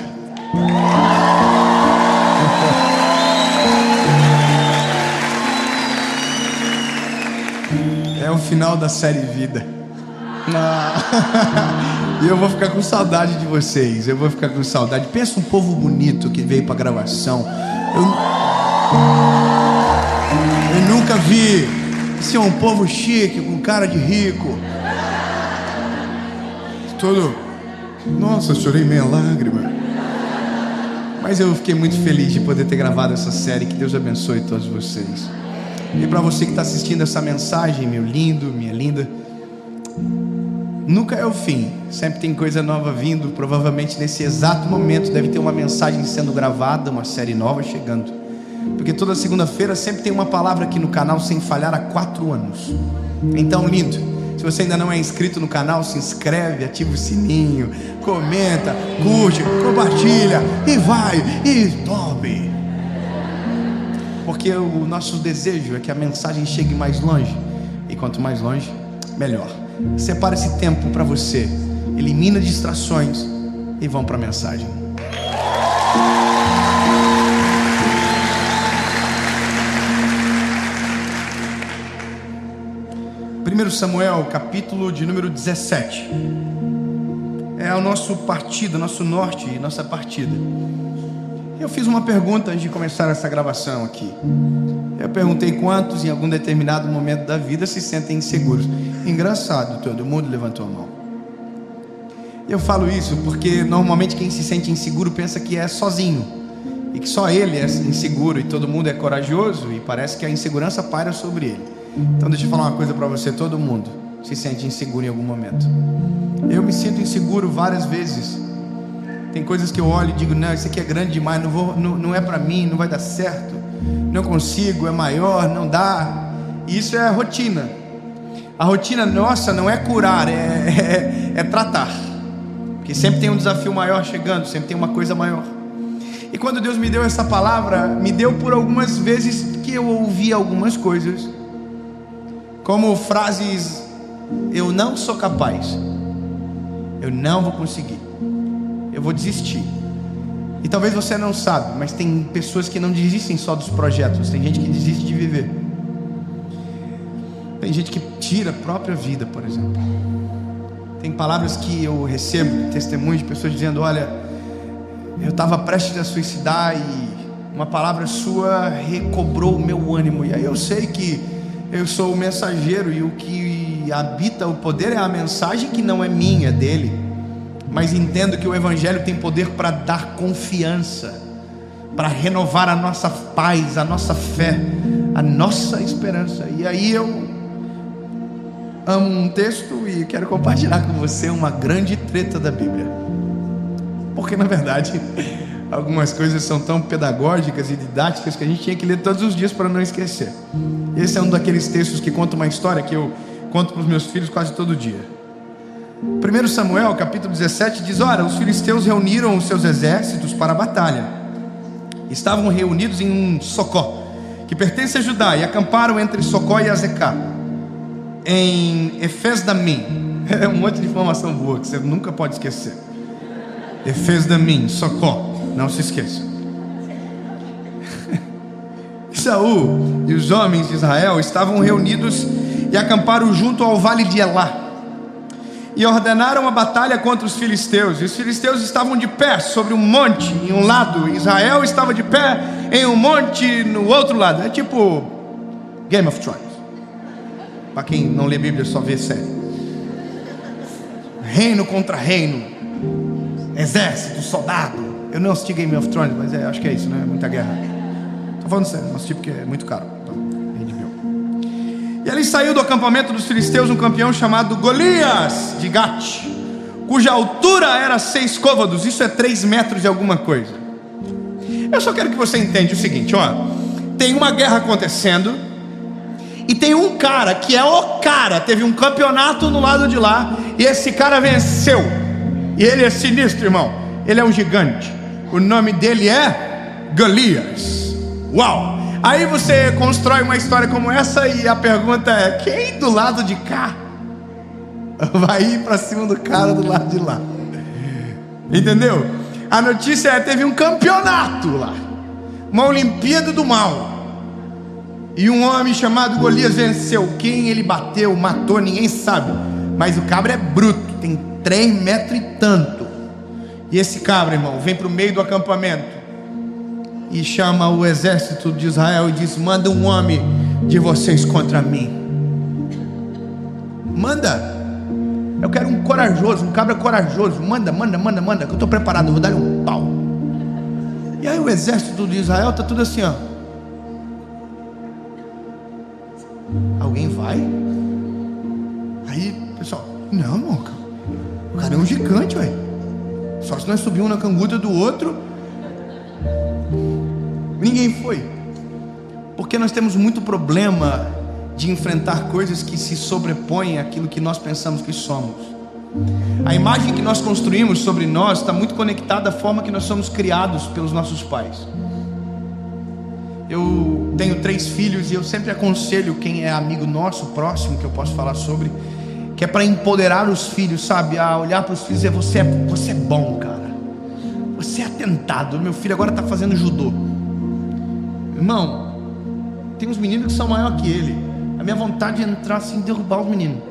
É o final da série Vida. E eu vou ficar com saudade de vocês. Eu vou ficar com saudade. Pensa um povo bonito que veio pra gravação. Eu nunca vi ser um povo chique, com cara de rico. Todo... Nossa, chorei meia lágrima. Mas eu fiquei muito feliz de poder ter gravado essa série. Que Deus abençoe todos vocês. E para você que está assistindo essa mensagem, meu lindo, minha linda, nunca é o fim. Sempre tem coisa nova vindo. Provavelmente nesse exato momento deve ter uma mensagem sendo gravada, uma série nova chegando. Porque toda segunda-feira sempre tem uma palavra aqui no canal sem falhar há 4 anos. Então, lindo, se você ainda não é inscrito no canal, se inscreve, ativa o sininho, comenta, curte, compartilha e vai, e tobe. Porque o nosso desejo é que a mensagem chegue mais longe. E quanto mais longe, melhor. Separa esse tempo para você. Elimina distrações e vamos para a mensagem. Primeiro Samuel, capítulo de número 17. É o nosso partido, nosso norte, nossa partida. Eu fiz uma pergunta antes de começar essa gravação aqui. Eu perguntei quantos em algum determinado momento da vida se sentem inseguros. Engraçado, todo mundo levantou a mão. Eu falo isso porque normalmente quem se sente inseguro pensa que é sozinho, e que só ele é inseguro e todo mundo é corajoso, e parece que a insegurança paira sobre ele. Então deixa eu falar uma coisa para você: todo mundo se sente inseguro em algum momento. Eu me sinto inseguro várias vezes. Tem coisas que eu olho e digo: não, isso aqui é grande demais, não é para mim, não vai dar certo, não consigo, é maior, não dá. E isso é a rotina. A rotina nossa não é curar, é tratar, porque sempre tem um desafio maior chegando, sempre tem uma coisa maior. E quando Deus me deu essa palavra, me deu por algumas vezes que eu ouvi algumas coisas, como frases: eu não sou capaz, eu não vou conseguir, eu vou desistir. E talvez você não sabe, mas tem pessoas que não desistem só dos projetos, tem gente que desiste de viver. Tem gente que tira a própria vida, por exemplo. Tem palavras que eu recebo, testemunhos de pessoas dizendo: olha, eu estava prestes a suicidar e uma palavra sua recobrou o meu ânimo. E aí eu sei que eu sou o mensageiro, e o que habita o poder é a mensagem, que não é minha, é dele. Mas entendo que o Evangelho tem poder para dar confiança, para renovar a nossa paz, a nossa fé, a nossa esperança. E aí eu amo um texto e quero compartilhar com você uma grande treta da Bíblia, porque na verdade algumas coisas são tão pedagógicas e didáticas que a gente tinha que ler todos os dias para não esquecer. Esse é um daqueles textos que conta uma história que eu conto para os meus filhos quase todo dia. 1 Samuel capítulo 17 diz: ora, os filisteus reuniram os seus exércitos para a batalha. Estavam reunidos em um Socó, que pertence a Judá, e acamparam entre Socó e Azecá, em Efes-damim. É um monte de informação boa que você nunca pode esquecer. Efes-damim, Socó, não se esqueça. Saul e os homens de Israel estavam reunidos e acamparam junto ao vale de Elá, e ordenaram a batalha contra os filisteus. E os filisteus estavam de pé sobre um monte em um lado, Israel estava de pé em um monte no outro lado. É tipo Game of Thrones, para quem não lê Bíblia, só vê série. Reino contra reino, exército, soldado. Eu não assisti Game of Thrones, mas acho que é isso, né? Muita guerra. Estou falando sério, não assisti porque é muito caro. E ali saiu do acampamento dos filisteus um campeão chamado Golias de Gate, cuja altura era 6 côvados, isso é 3 metros e alguma coisa. Eu só quero que você entenda o seguinte, ó: tem uma guerra acontecendo, e tem um cara que é o cara, teve um campeonato no lado de lá, e esse cara venceu, e ele é sinistro, irmão. Ele é um gigante, o nome dele é Golias. Uau! Aí você constrói uma história como essa, e a pergunta é: quem do lado de cá vai ir para cima do cara do lado de lá? Entendeu? A notícia é: teve um campeonato lá, uma Olimpíada do Mal, e um homem chamado Golias venceu. Quem ele bateu, matou, ninguém sabe, mas o cabra é bruto, tem 3 metros e tanto. E esse cabra, irmão, vem para o meio do acampamento e chama o exército de Israel e diz: manda um homem de vocês contra mim. Manda. Eu quero um corajoso, um cabra corajoso. Manda, que eu estou preparado, eu vou dar-lhe um pau. E aí o exército de Israel está tudo assim, ó. Alguém vai? Aí, pessoal: não, irmão, o cara é um gigante, velho. Só se nós subimos na canguta do outro. Ninguém foi, porque nós temos muito problema de enfrentar coisas que se sobrepõem àquilo que nós pensamos que somos. A imagem que nós construímos sobre nós está muito conectada à forma que nós somos criados pelos nossos pais. Eu tenho 3 filhos e eu sempre aconselho quem é amigo nosso, próximo, que eu posso falar sobre, que é para empoderar os filhos, sabe? A olhar para os filhos e dizer: você é bom, cara, você é atentado. Meu filho agora está fazendo judô. Irmão, tem uns meninos que são maiores que ele. A minha vontade é entrar assim e derrubar os meninos.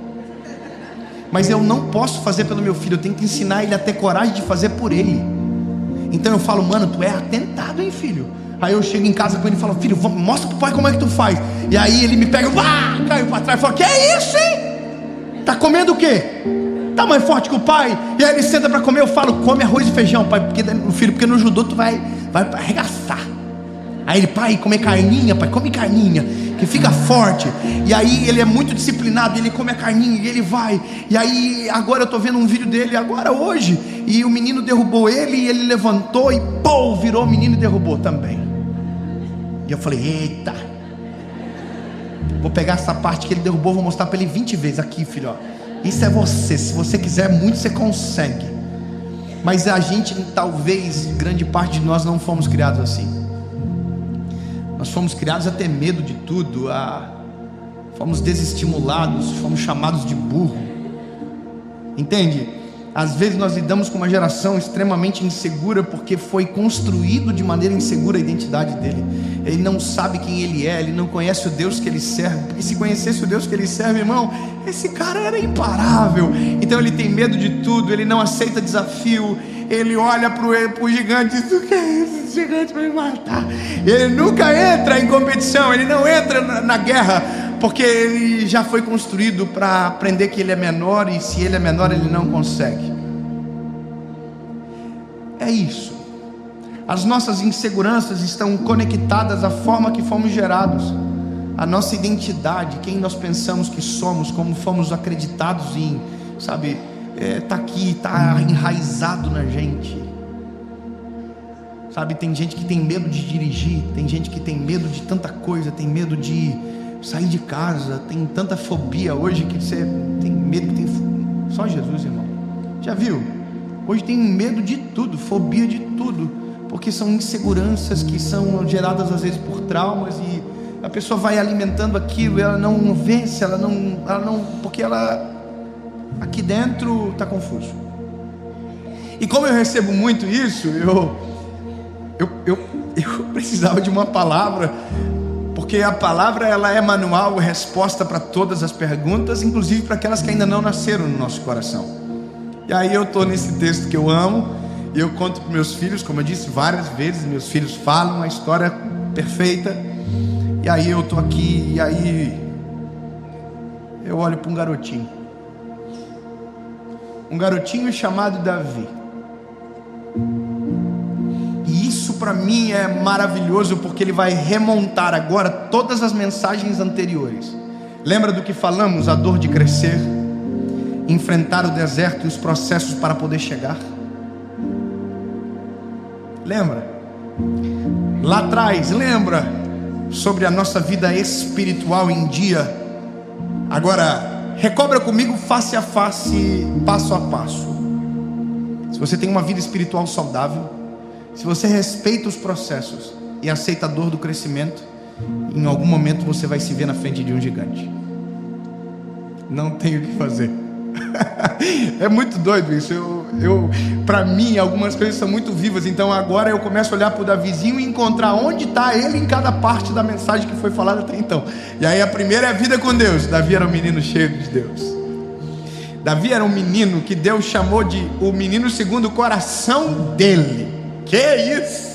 Mas eu não posso fazer pelo meu filho, eu tenho que ensinar ele a ter coragem de fazer por ele. Então eu falo, mano, tu é atentado, hein, filho? Aí eu chego em casa com ele e falo, filho, mostra pro pai como é que tu faz. E aí ele me pega, caiu pra trás e fala, que é isso, hein? Tá comendo o quê? Tá mais forte que o pai? E aí ele senta pra comer, eu falo, come arroz e feijão, pai, porque no judô tu vai arregaçar. Aí ele, pai, comer carninha, pai, come carninha, que fica forte. E aí ele é muito disciplinado, ele come a carninha e ele vai. E aí agora eu tô vendo um vídeo dele, hoje, e o menino derrubou ele e ele levantou e pô, virou o menino e derrubou também. E eu falei, eita, vou pegar essa parte que ele derrubou, vou mostrar para ele 20 vezes aqui, filho, ó. Isso é você, se você quiser muito você consegue. Mas a gente, talvez, grande parte de nós não fomos criados assim. Nós fomos criados a ter medo de tudo, fomos desestimulados, fomos chamados de burro. Entende? Às vezes nós lidamos com uma geração extremamente insegura, porque foi construído de maneira insegura a identidade dele. Ele não sabe quem ele é, ele não conhece o Deus que ele serve. Porque se conhecesse o Deus que ele serve, irmão, esse cara era imparável. Então ele tem medo de tudo, ele não aceita desafio. Ele olha para o gigante e diz, o que é isso? Esse gigante vai me matar. Ele nunca entra em competição, ele não entra na guerra, porque ele já foi construído para aprender que ele é menor, e se ele é menor ele não consegue. É isso. As nossas inseguranças estão conectadas à forma que fomos gerados, a nossa identidade, quem nós pensamos que somos, como fomos acreditados em, sabe? Está aqui, está enraizado na gente, sabe? Tem gente que tem medo de dirigir, tem gente que tem medo de tanta coisa, tem medo de sair de casa, tem tanta fobia hoje que você tem medo, que tem só Jesus, irmão. Já viu? Hoje tem medo de tudo, fobia de tudo, porque são inseguranças que são geradas às vezes por traumas, e a pessoa vai alimentando aquilo, ela não vence, ela não, porque ela aqui dentro está confuso. E como eu recebo muito isso, eu precisava de uma palavra, porque a palavra ela é manual, resposta para todas as perguntas, inclusive para aquelas que ainda não nasceram no nosso coração. E aí eu estou nesse texto que eu amo, e eu conto para meus filhos, como eu disse várias vezes, meus filhos falam a história perfeita, e aí eu estou aqui, e aí eu olho para um garotinho chamado Davi. E isso para mim é maravilhoso, porque ele vai remontar agora todas as mensagens anteriores. Lembra do que falamos? A dor de crescer, enfrentar o deserto e os processos para poder chegar. Lembra? Lá atrás, lembra sobre a nossa vida espiritual em dia? Agora recobra comigo face a face, passo a passo. Se você tem uma vida espiritual saudável, se você respeita os processos e aceita a dor do crescimento, em algum momento você vai se ver na frente de um gigante. Não tem o que fazer. É muito doido isso. Para mim algumas coisas são muito vivas. Então agora eu começo a olhar para o Davizinho e encontrar onde está ele em cada parte da mensagem que foi falada até então. E aí a primeira é a vida com Deus. Davi era um menino cheio de Deus. Davi era um menino que Deus chamou de o menino segundo o coração dele. Que isso?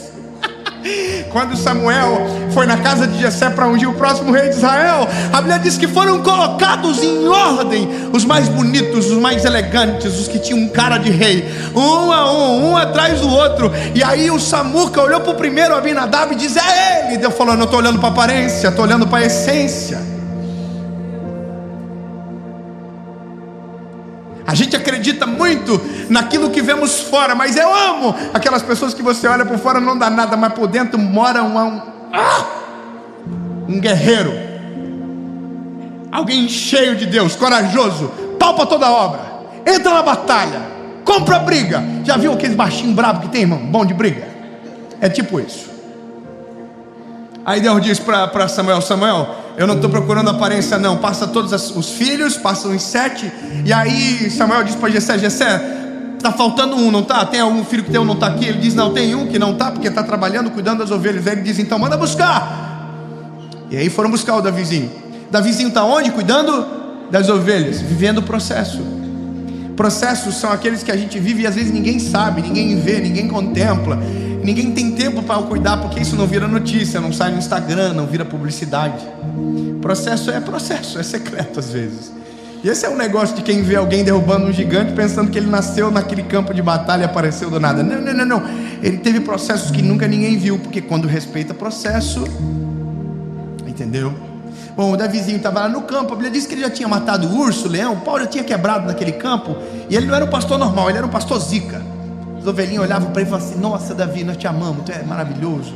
Quando Samuel foi na casa de Jessé para ungir o próximo rei de Israel, a Bíblia diz que foram colocados em ordem os mais bonitos, os mais elegantes, os que tinham cara de rei, um atrás do outro. E aí o Samuca olhou para o primeiro, Abinadab, e diz: é ele. E Deus falou: não estou olhando para a aparência, estou olhando para a essência. A gente acredita muito naquilo que vemos fora, mas eu amo aquelas pessoas que você olha por fora não dá nada, mas por dentro mora um guerreiro, alguém cheio de Deus, corajoso, pau para toda obra, entra na batalha, compra a briga. Já viu aqueles baixinhos bravos que tem, irmão? Bom de briga? É tipo isso. Aí Deus diz para Samuel: Samuel, eu não estou procurando aparência não, passa todos os filhos, passam os 7. E aí Samuel diz para Jessé: Jessé, está faltando um, não está? Tem algum filho que teu não está aqui? Ele diz: não, tem um que não está, porque está trabalhando, cuidando das ovelhas. Aí ele diz: então manda buscar. E aí foram buscar o Davizinho. Davizinho está onde? Cuidando das ovelhas, vivendo o processo. Processos são aqueles que a gente vive e às vezes ninguém sabe, ninguém vê, ninguém contempla, ninguém tem tempo para cuidar, porque isso não vira notícia, não sai no Instagram, não vira publicidade. Processo, é secreto às vezes. E esse é o negócio de quem vê alguém derrubando um gigante pensando que ele nasceu naquele campo de batalha e apareceu do nada. Não. Ele teve processos que nunca ninguém viu, porque quando respeita processo, entendeu? Bom, o Davizinho estava lá no campo, a Bíblia diz que ele já tinha matado o urso, o leão, o pau já tinha quebrado naquele campo, e ele não era um pastor normal, ele era um pastor zica. Os ovelhinhos olhavam para ele e falavam assim: nossa, Davi, nós te amamos, tu é maravilhoso.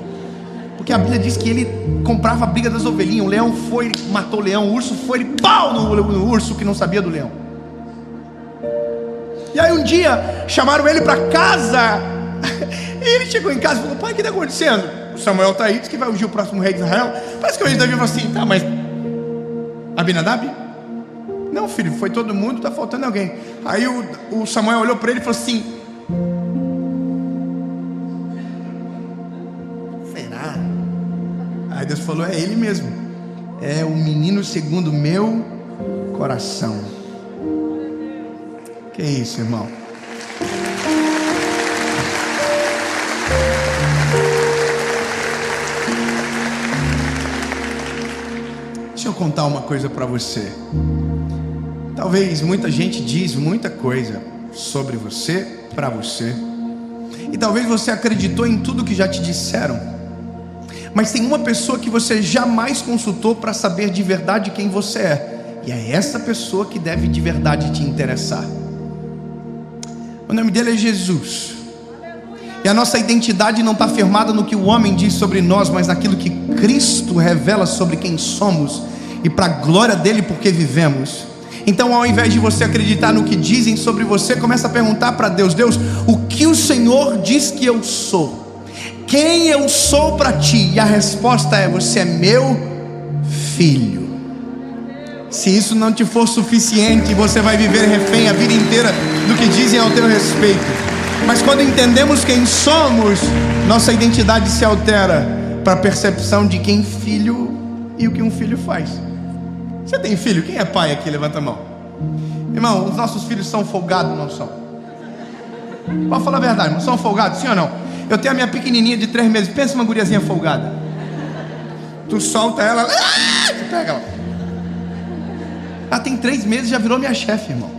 Porque a Bíblia diz que ele comprava a briga das ovelhinhas, o leão foi, matou o leão, o urso foi, ele pau no urso que não sabia do leão. E aí um dia, chamaram ele para casa, e ele chegou em casa e falou: pai, o que está acontecendo? O Samuel está aí, diz que vai ungir o próximo rei de Israel. Parece que o rei de Davi falou assim: tá, mas Abinadab? Não, filho, foi todo mundo, está faltando alguém. Aí o Samuel olhou para ele e falou assim: será? Aí Deus falou: é ele mesmo, é o menino segundo o meu coração. Que isso, irmão? Deixa eu contar uma coisa para você. Talvez muita gente diz muita coisa sobre você, para você, e talvez você acreditou em tudo que já te disseram, mas tem uma pessoa que você jamais consultou para saber de verdade quem você é, e é essa pessoa que deve de verdade te interessar. O nome dele é Jesus. E a nossa identidade não está firmada no que o homem diz sobre nós, mas naquilo que Cristo revela sobre quem somos, e para a glória dele, porque vivemos. Então, ao invés de você acreditar no que dizem sobre você, começa a perguntar para Deus: Deus, o que o Senhor diz que eu sou? Quem eu sou para ti? E a resposta é: você é meu filho. Se isso não te for suficiente, você vai viver refém a vida inteira do que dizem ao teu respeito. Mas quando entendemos quem somos, nossa identidade se altera para a percepção de quem filho e o que um filho faz. Você tem filho? Quem é pai aqui? Levanta a mão. Irmão, os nossos filhos são folgados, não são? Pode falar a verdade, não são folgados, sim ou não? Eu tenho a minha pequenininha de 3 meses. Pensa uma guriazinha folgada. Tu solta ela, tu pega ela. Ela tem 3 meses e já virou minha chefe, irmão.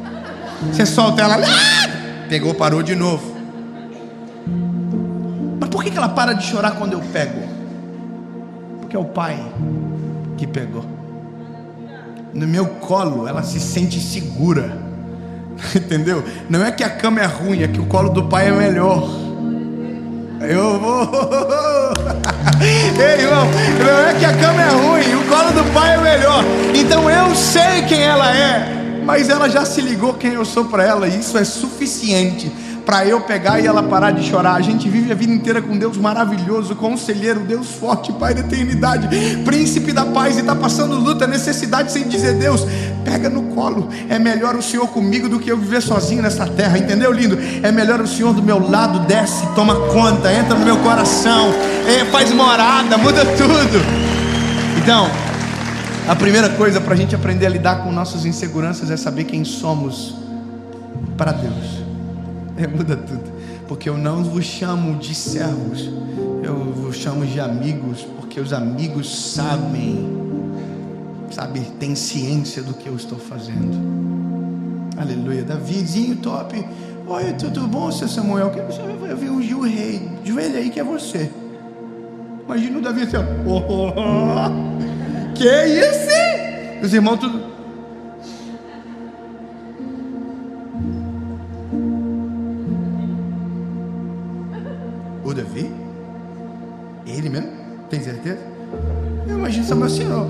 Você solta ela, pegou, parou de novo. Mas por que ela para de chorar quando eu pego? Porque é o pai que pegou. No meu colo ela se sente segura. Entendeu? Não é que a cama é ruim, é que o colo do pai é melhor. Eu vou. Ei, irmão, não é que a cama é ruim, o colo do pai é melhor. Então eu sei quem ela é, mas ela já se ligou quem eu sou para ela, e isso é suficiente para eu pegar e ela parar de chorar. A gente vive a vida inteira com Deus maravilhoso, conselheiro, Deus forte, Pai da eternidade, príncipe da paz, e está passando luta, necessidade, sem dizer: Deus, pega no colo, é melhor o Senhor comigo do que eu viver sozinho nessa terra, entendeu, lindo? É melhor o Senhor do meu lado, desce, toma conta, entra no meu coração, faz morada, muda tudo. Então, a primeira coisa para a gente aprender a lidar com nossas inseguranças é saber quem somos para Deus. Muda tudo, porque eu não vos chamo de servos, eu vos chamo de amigos, porque os amigos têm ciência do que eu estou fazendo. Aleluia. Davizinho top. Oi, tudo bom, seu Samuel? Que você vai vir ungir o rei? Joelho aí que é você. Imagina o Davi assim, que isso? Os irmãos tudo. O Davi? Ele mesmo? Tem certeza? Eu imagino Samuel assim, ó.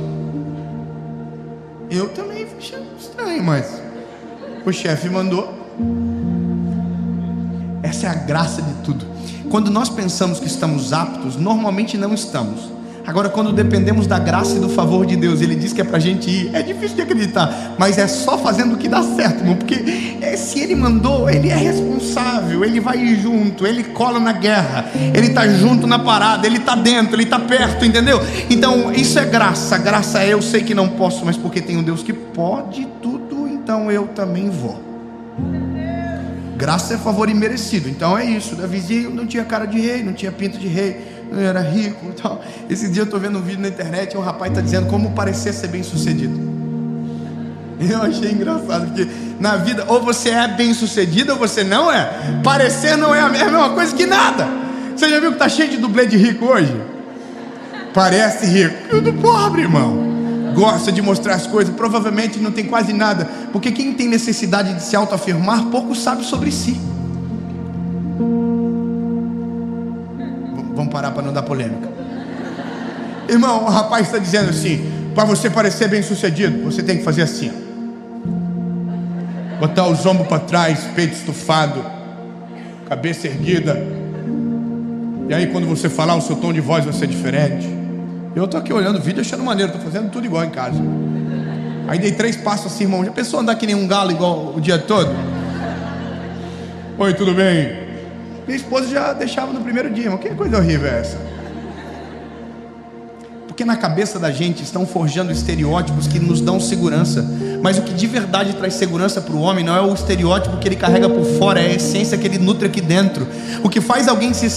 Eu também achei estranho, mas o chefe mandou. Essa é a graça de tudo. Quando nós pensamos que estamos aptos, normalmente não estamos. Agora, quando dependemos da graça e do favor de Deus, Ele diz que é pra gente ir, é difícil de acreditar, mas é só fazendo o que dá certo, irmão, porque se Ele mandou, Ele é responsável, Ele vai ir junto, Ele cola na guerra, Ele está junto na parada, Ele está dentro, Ele está perto, entendeu? Então isso é graça. Graça é: eu sei que não posso, mas porque tem um Deus que pode tudo, então eu também vou. Graça é favor imerecido. Então é isso, Davizinho não tinha cara de rei, não tinha pinta de rei, não era rico e tal. Esse dia eu estou vendo um vídeo na internet e um rapaz está dizendo como parecer ser bem sucedido. Eu achei engraçado, porque na vida ou você é bem sucedido ou você não é. Parecer não é a mesma coisa que nada. Você já viu que está cheio de dublê de rico hoje? Parece rico, tudo pobre, irmão. Gosta de mostrar as coisas, provavelmente não tem quase nada, porque quem tem necessidade de se autoafirmar, pouco sabe sobre si. Vamos parar para não dar polêmica. Irmão, o rapaz está dizendo assim: para você parecer bem sucedido, você tem que fazer assim, botar os ombros para trás, peito estufado, cabeça erguida, e aí quando você falar, o seu tom de voz vai ser diferente. Eu tô aqui olhando o vídeo achando maneiro, tô fazendo tudo igual em casa. Aí dei 3 passos assim, irmão. Já pensou andar que nem um galo igual o dia todo? Oi, tudo bem? Minha esposa já deixava no primeiro dia, irmão. Que coisa horrível é essa? Porque na cabeça da gente estão forjando estereótipos que nos dão segurança. Mas o que de verdade traz segurança para o homem não é o estereótipo que ele carrega por fora, é a essência que ele nutre aqui dentro. O que faz alguém ser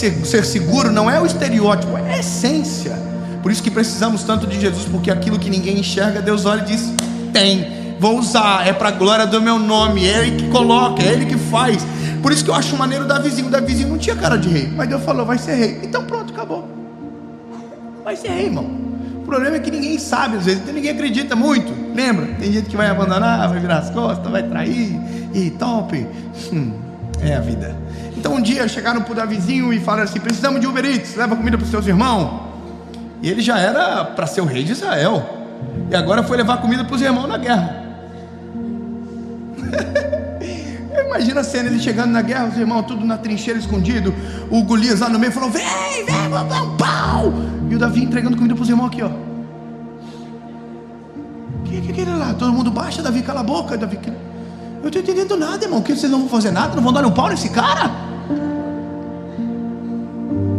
seguro não é o estereótipo, é a essência. Por isso que precisamos tanto de Jesus, porque aquilo que ninguém enxerga, Deus olha e diz: tem, vou usar, é para a glória do meu nome, é Ele que coloca, é Ele que faz. Por isso que eu acho maneiro o Davizinho. O Davizinho não tinha cara de rei, mas Deus falou: vai ser rei. Então pronto, acabou. Vai ser rei, irmão. O problema é que ninguém sabe às vezes, então ninguém acredita muito. Lembra? Tem gente que vai abandonar, vai virar as costas, vai trair, e top. É a vida. Então um dia chegaram para o Davizinho e falaram assim: precisamos de Uber Eats, leva comida para os seus irmãos. E ele já era para ser o rei de Israel, e agora foi levar comida para os irmãos na guerra. Imagina a cena, ele chegando na guerra, os irmãos tudo na trincheira escondido, o Golias lá no meio falou: vem, vamos dar um pau. E o Davi entregando comida para os irmãos aqui, ó. Que ele lá? Todo mundo baixa, Davi, cala a boca, Davi. Eu não estou entendendo nada, irmão. Que vocês não vão fazer nada? Não vão dar um pau nesse cara?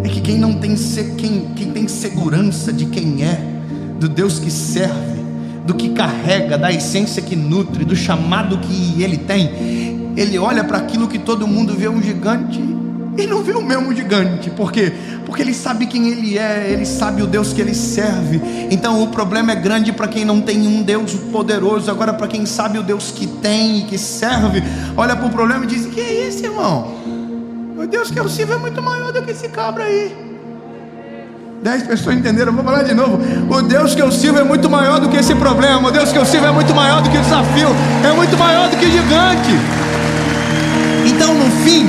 É que quem tem segurança de quem é, do Deus que serve, do que carrega, da essência que nutre, do chamado que ele tem, ele olha para aquilo que todo mundo vê um gigante e não vê o mesmo gigante. Por quê? Porque ele sabe quem ele é, ele sabe o Deus que ele serve. Então o problema é grande para quem não tem um Deus poderoso. Agora, para quem sabe o Deus que tem e que serve, olha para o problema e diz: que é isso, irmão? O Deus que eu sirvo é muito maior do que esse cabra aí. 10 pessoas entenderam, vou falar de novo. O Deus que eu sirvo é muito maior do que esse problema. O Deus que eu sirvo é muito maior do que o desafio, é muito maior do que o gigante. Então no fim,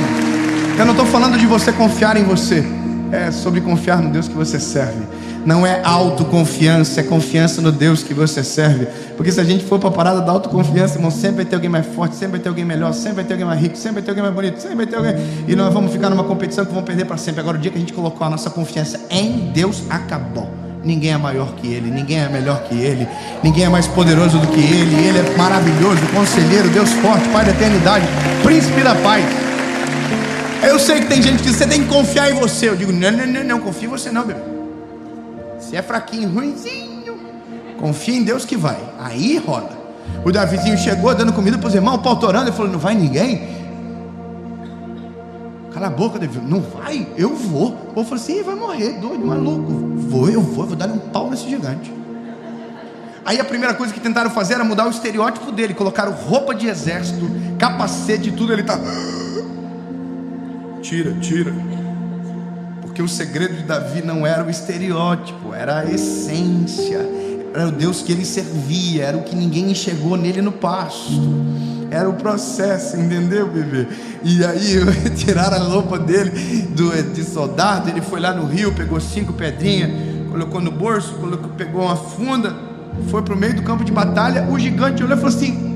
eu não estou falando de você confiar em você, é sobre confiar no Deus que você serve. Não é autoconfiança, é confiança no Deus que você serve. Porque se a gente for para a parada da autoconfiança, irmão, sempre vai ter alguém mais forte, sempre vai ter alguém melhor, sempre vai ter alguém mais rico, sempre vai ter alguém mais bonito, sempre vai ter alguém, e nós vamos ficar numa competição que vamos perder para sempre. Agora o dia que a gente colocou a nossa confiança em Deus, acabou. Ninguém é maior que Ele, ninguém é melhor que Ele, ninguém é mais poderoso do que Ele. Ele é maravilhoso, conselheiro, Deus forte, Pai da eternidade, príncipe da paz. Eu sei que tem gente que diz: você tem que confiar em você. Eu digo: não confia em você não, bebê. Se é fraquinho, ruinzinho, confia em Deus que vai. Aí rola. O Davizinho chegou dando comida para os irmãos, o pau torando. Ele falou: não vai ninguém? Cala a boca, Davi. Não vai? Eu vou. O povo falou assim: vai morrer, doido, maluco. Eu vou dar um pau nesse gigante. Aí a primeira coisa que tentaram fazer era mudar o estereótipo dele. Colocaram roupa de exército, capacete e tudo. Ele tá... Tira. Porque o segredo de Davi não era o estereótipo, era a essência, era o Deus que ele servia, era o que ninguém enxergou nele no pasto, era o processo, entendeu, bebê? E aí tiraram a roupa dele de soldado. Ele foi lá no rio, pegou 5 pedrinhas, colocou no bolso, pegou uma funda, foi para o meio do campo de batalha. O gigante olhou e falou assim: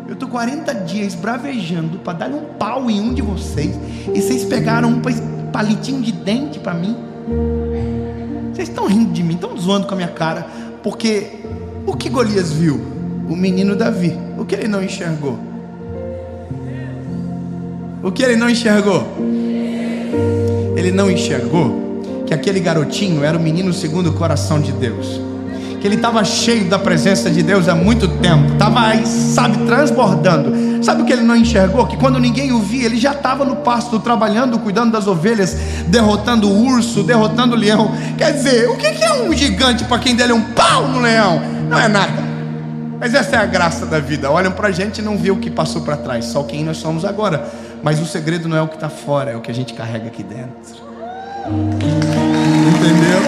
eu estou 40 dias bravejando para dar um pau em um de vocês, e vocês pegaram um palitinho de dente para mim. Vocês estão rindo de mim, estão zoando com a minha cara. Porque o que Golias viu? O menino Davi. O que ele não enxergou? O que ele não enxergou? Ele não enxergou que aquele garotinho era o menino segundo o coração de Deus, que ele estava cheio da presença de Deus há muito tempo, estava aí, sabe, transbordando. Sabe o que ele não enxergou? Que quando ninguém o via, ele já estava no pasto, trabalhando, cuidando das ovelhas, derrotando o urso, derrotando o leão. Quer dizer, o que é um gigante para quem dele é um pau no leão? Não é nada. Mas essa é a graça da vida. Olham para a gente e não vê o que passou para trás, só quem nós somos agora. Mas o segredo não é o que está fora, é o que a gente carrega aqui dentro. Entendeu?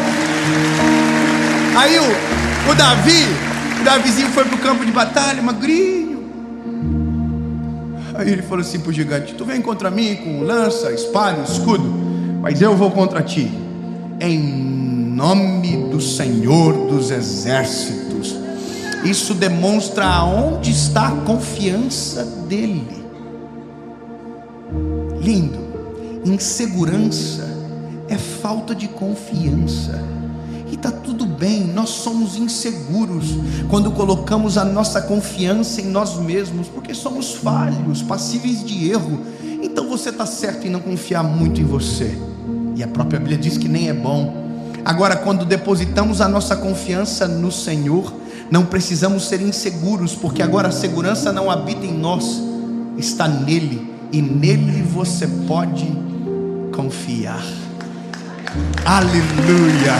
Aí o Davizinho foi para o campo de batalha, magrinho. Aí ele falou assim para o gigante: tu vem contra mim com lança, espada, escudo, mas eu vou contra ti em nome do Senhor dos Exércitos. Isso demonstra aonde está a confiança dele. Lindo. Insegurança é falta de confiança. E está tudo bem, nós somos inseguros quando colocamos a nossa confiança em nós mesmos, porque somos falhos, passíveis de erro. Então você está certo em não confiar muito em você, e a própria Bíblia diz que nem é bom. Agora, quando depositamos a nossa confiança no Senhor, não precisamos ser inseguros, porque agora a segurança não habita em nós, está nele, e nele você pode confiar. Aleluia.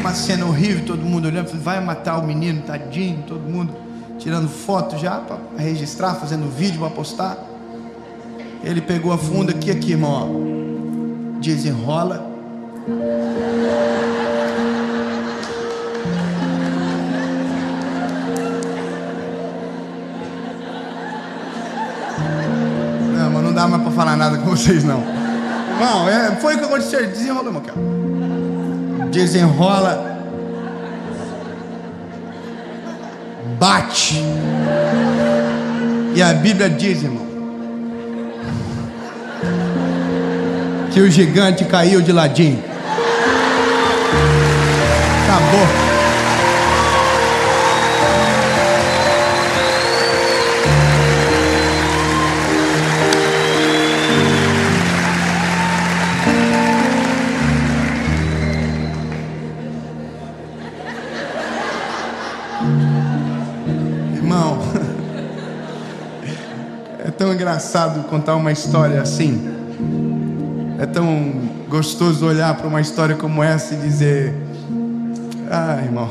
Uma cena horrível, todo mundo olhando, vai matar o menino, tadinho, todo mundo tirando foto já para registrar, fazendo vídeo para postar. Ele pegou a funda aqui, irmão, ó. Desenrola. Não dá mais para falar nada com vocês não. Irmão, foi o que aconteceu. Desenrola, meu cara. Desenrola. Bate. E a Bíblia diz, irmão, que o gigante caiu de ladinho. Acabou. Irmão, é tão engraçado contar uma história assim. É tão gostoso olhar para uma história como essa e dizer: ah, irmão,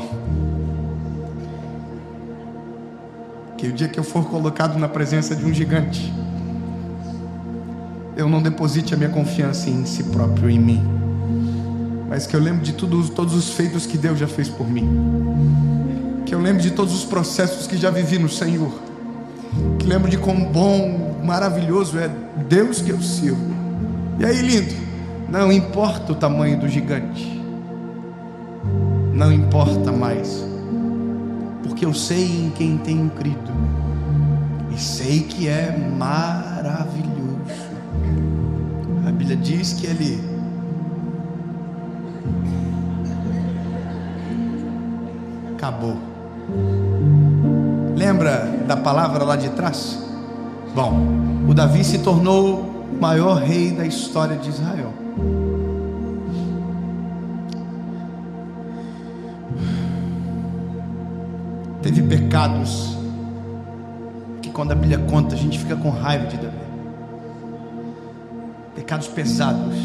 que o dia que eu for colocado na presença de um gigante, eu não deposite a minha confiança em si próprio, em mim, mas que eu lembre de todos os feitos que Deus já fez por mim, que eu lembre de todos os processos que já vivi no Senhor, que lembre de quão bom, maravilhoso é Deus que eu sirvo. E aí, lindo, não importa o tamanho do gigante, não importa mais, porque eu sei em quem tenho crido, e sei que é maravilhoso. A Bíblia diz que Ele acabou. Lembra da palavra lá de trás? Bom, o Davi se tornou o maior rei da história de Israel. Teve pecados que quando a Bíblia conta a gente fica com raiva de Davi. Pecados pesados.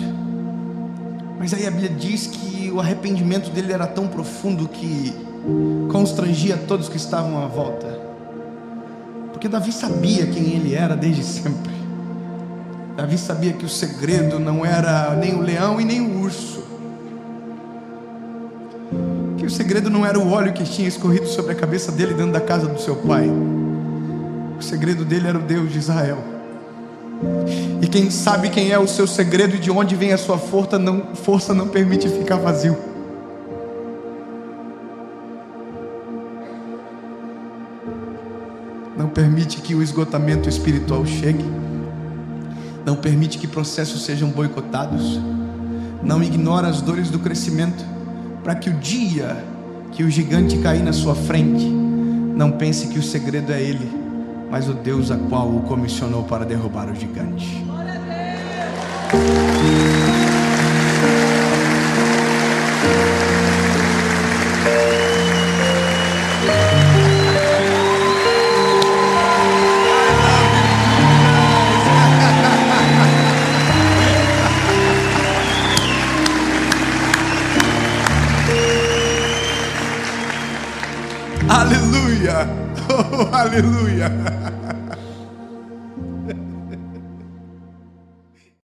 Mas aí a Bíblia diz que o arrependimento dele era tão profundo que constrangia todos que estavam à volta. Porque Davi sabia quem ele era desde sempre. Davi sabia que o segredo não era nem o leão e nem o urso, que o segredo não era o óleo que tinha escorrido sobre a cabeça dele dentro da casa do seu pai. O segredo dele era o Deus de Israel. E quem sabe quem é o seu segredo e de onde vem a sua força não permite ficar vazio. Não permite que o esgotamento espiritual chegue. Não permite que processos sejam boicotados. Não ignora as dores do crescimento, para que o dia que o gigante cair na sua frente, não pense que o segredo é ele, mas o Deus a qual o comissionou para derrubar o gigante. Aleluia. Oh, aleluia.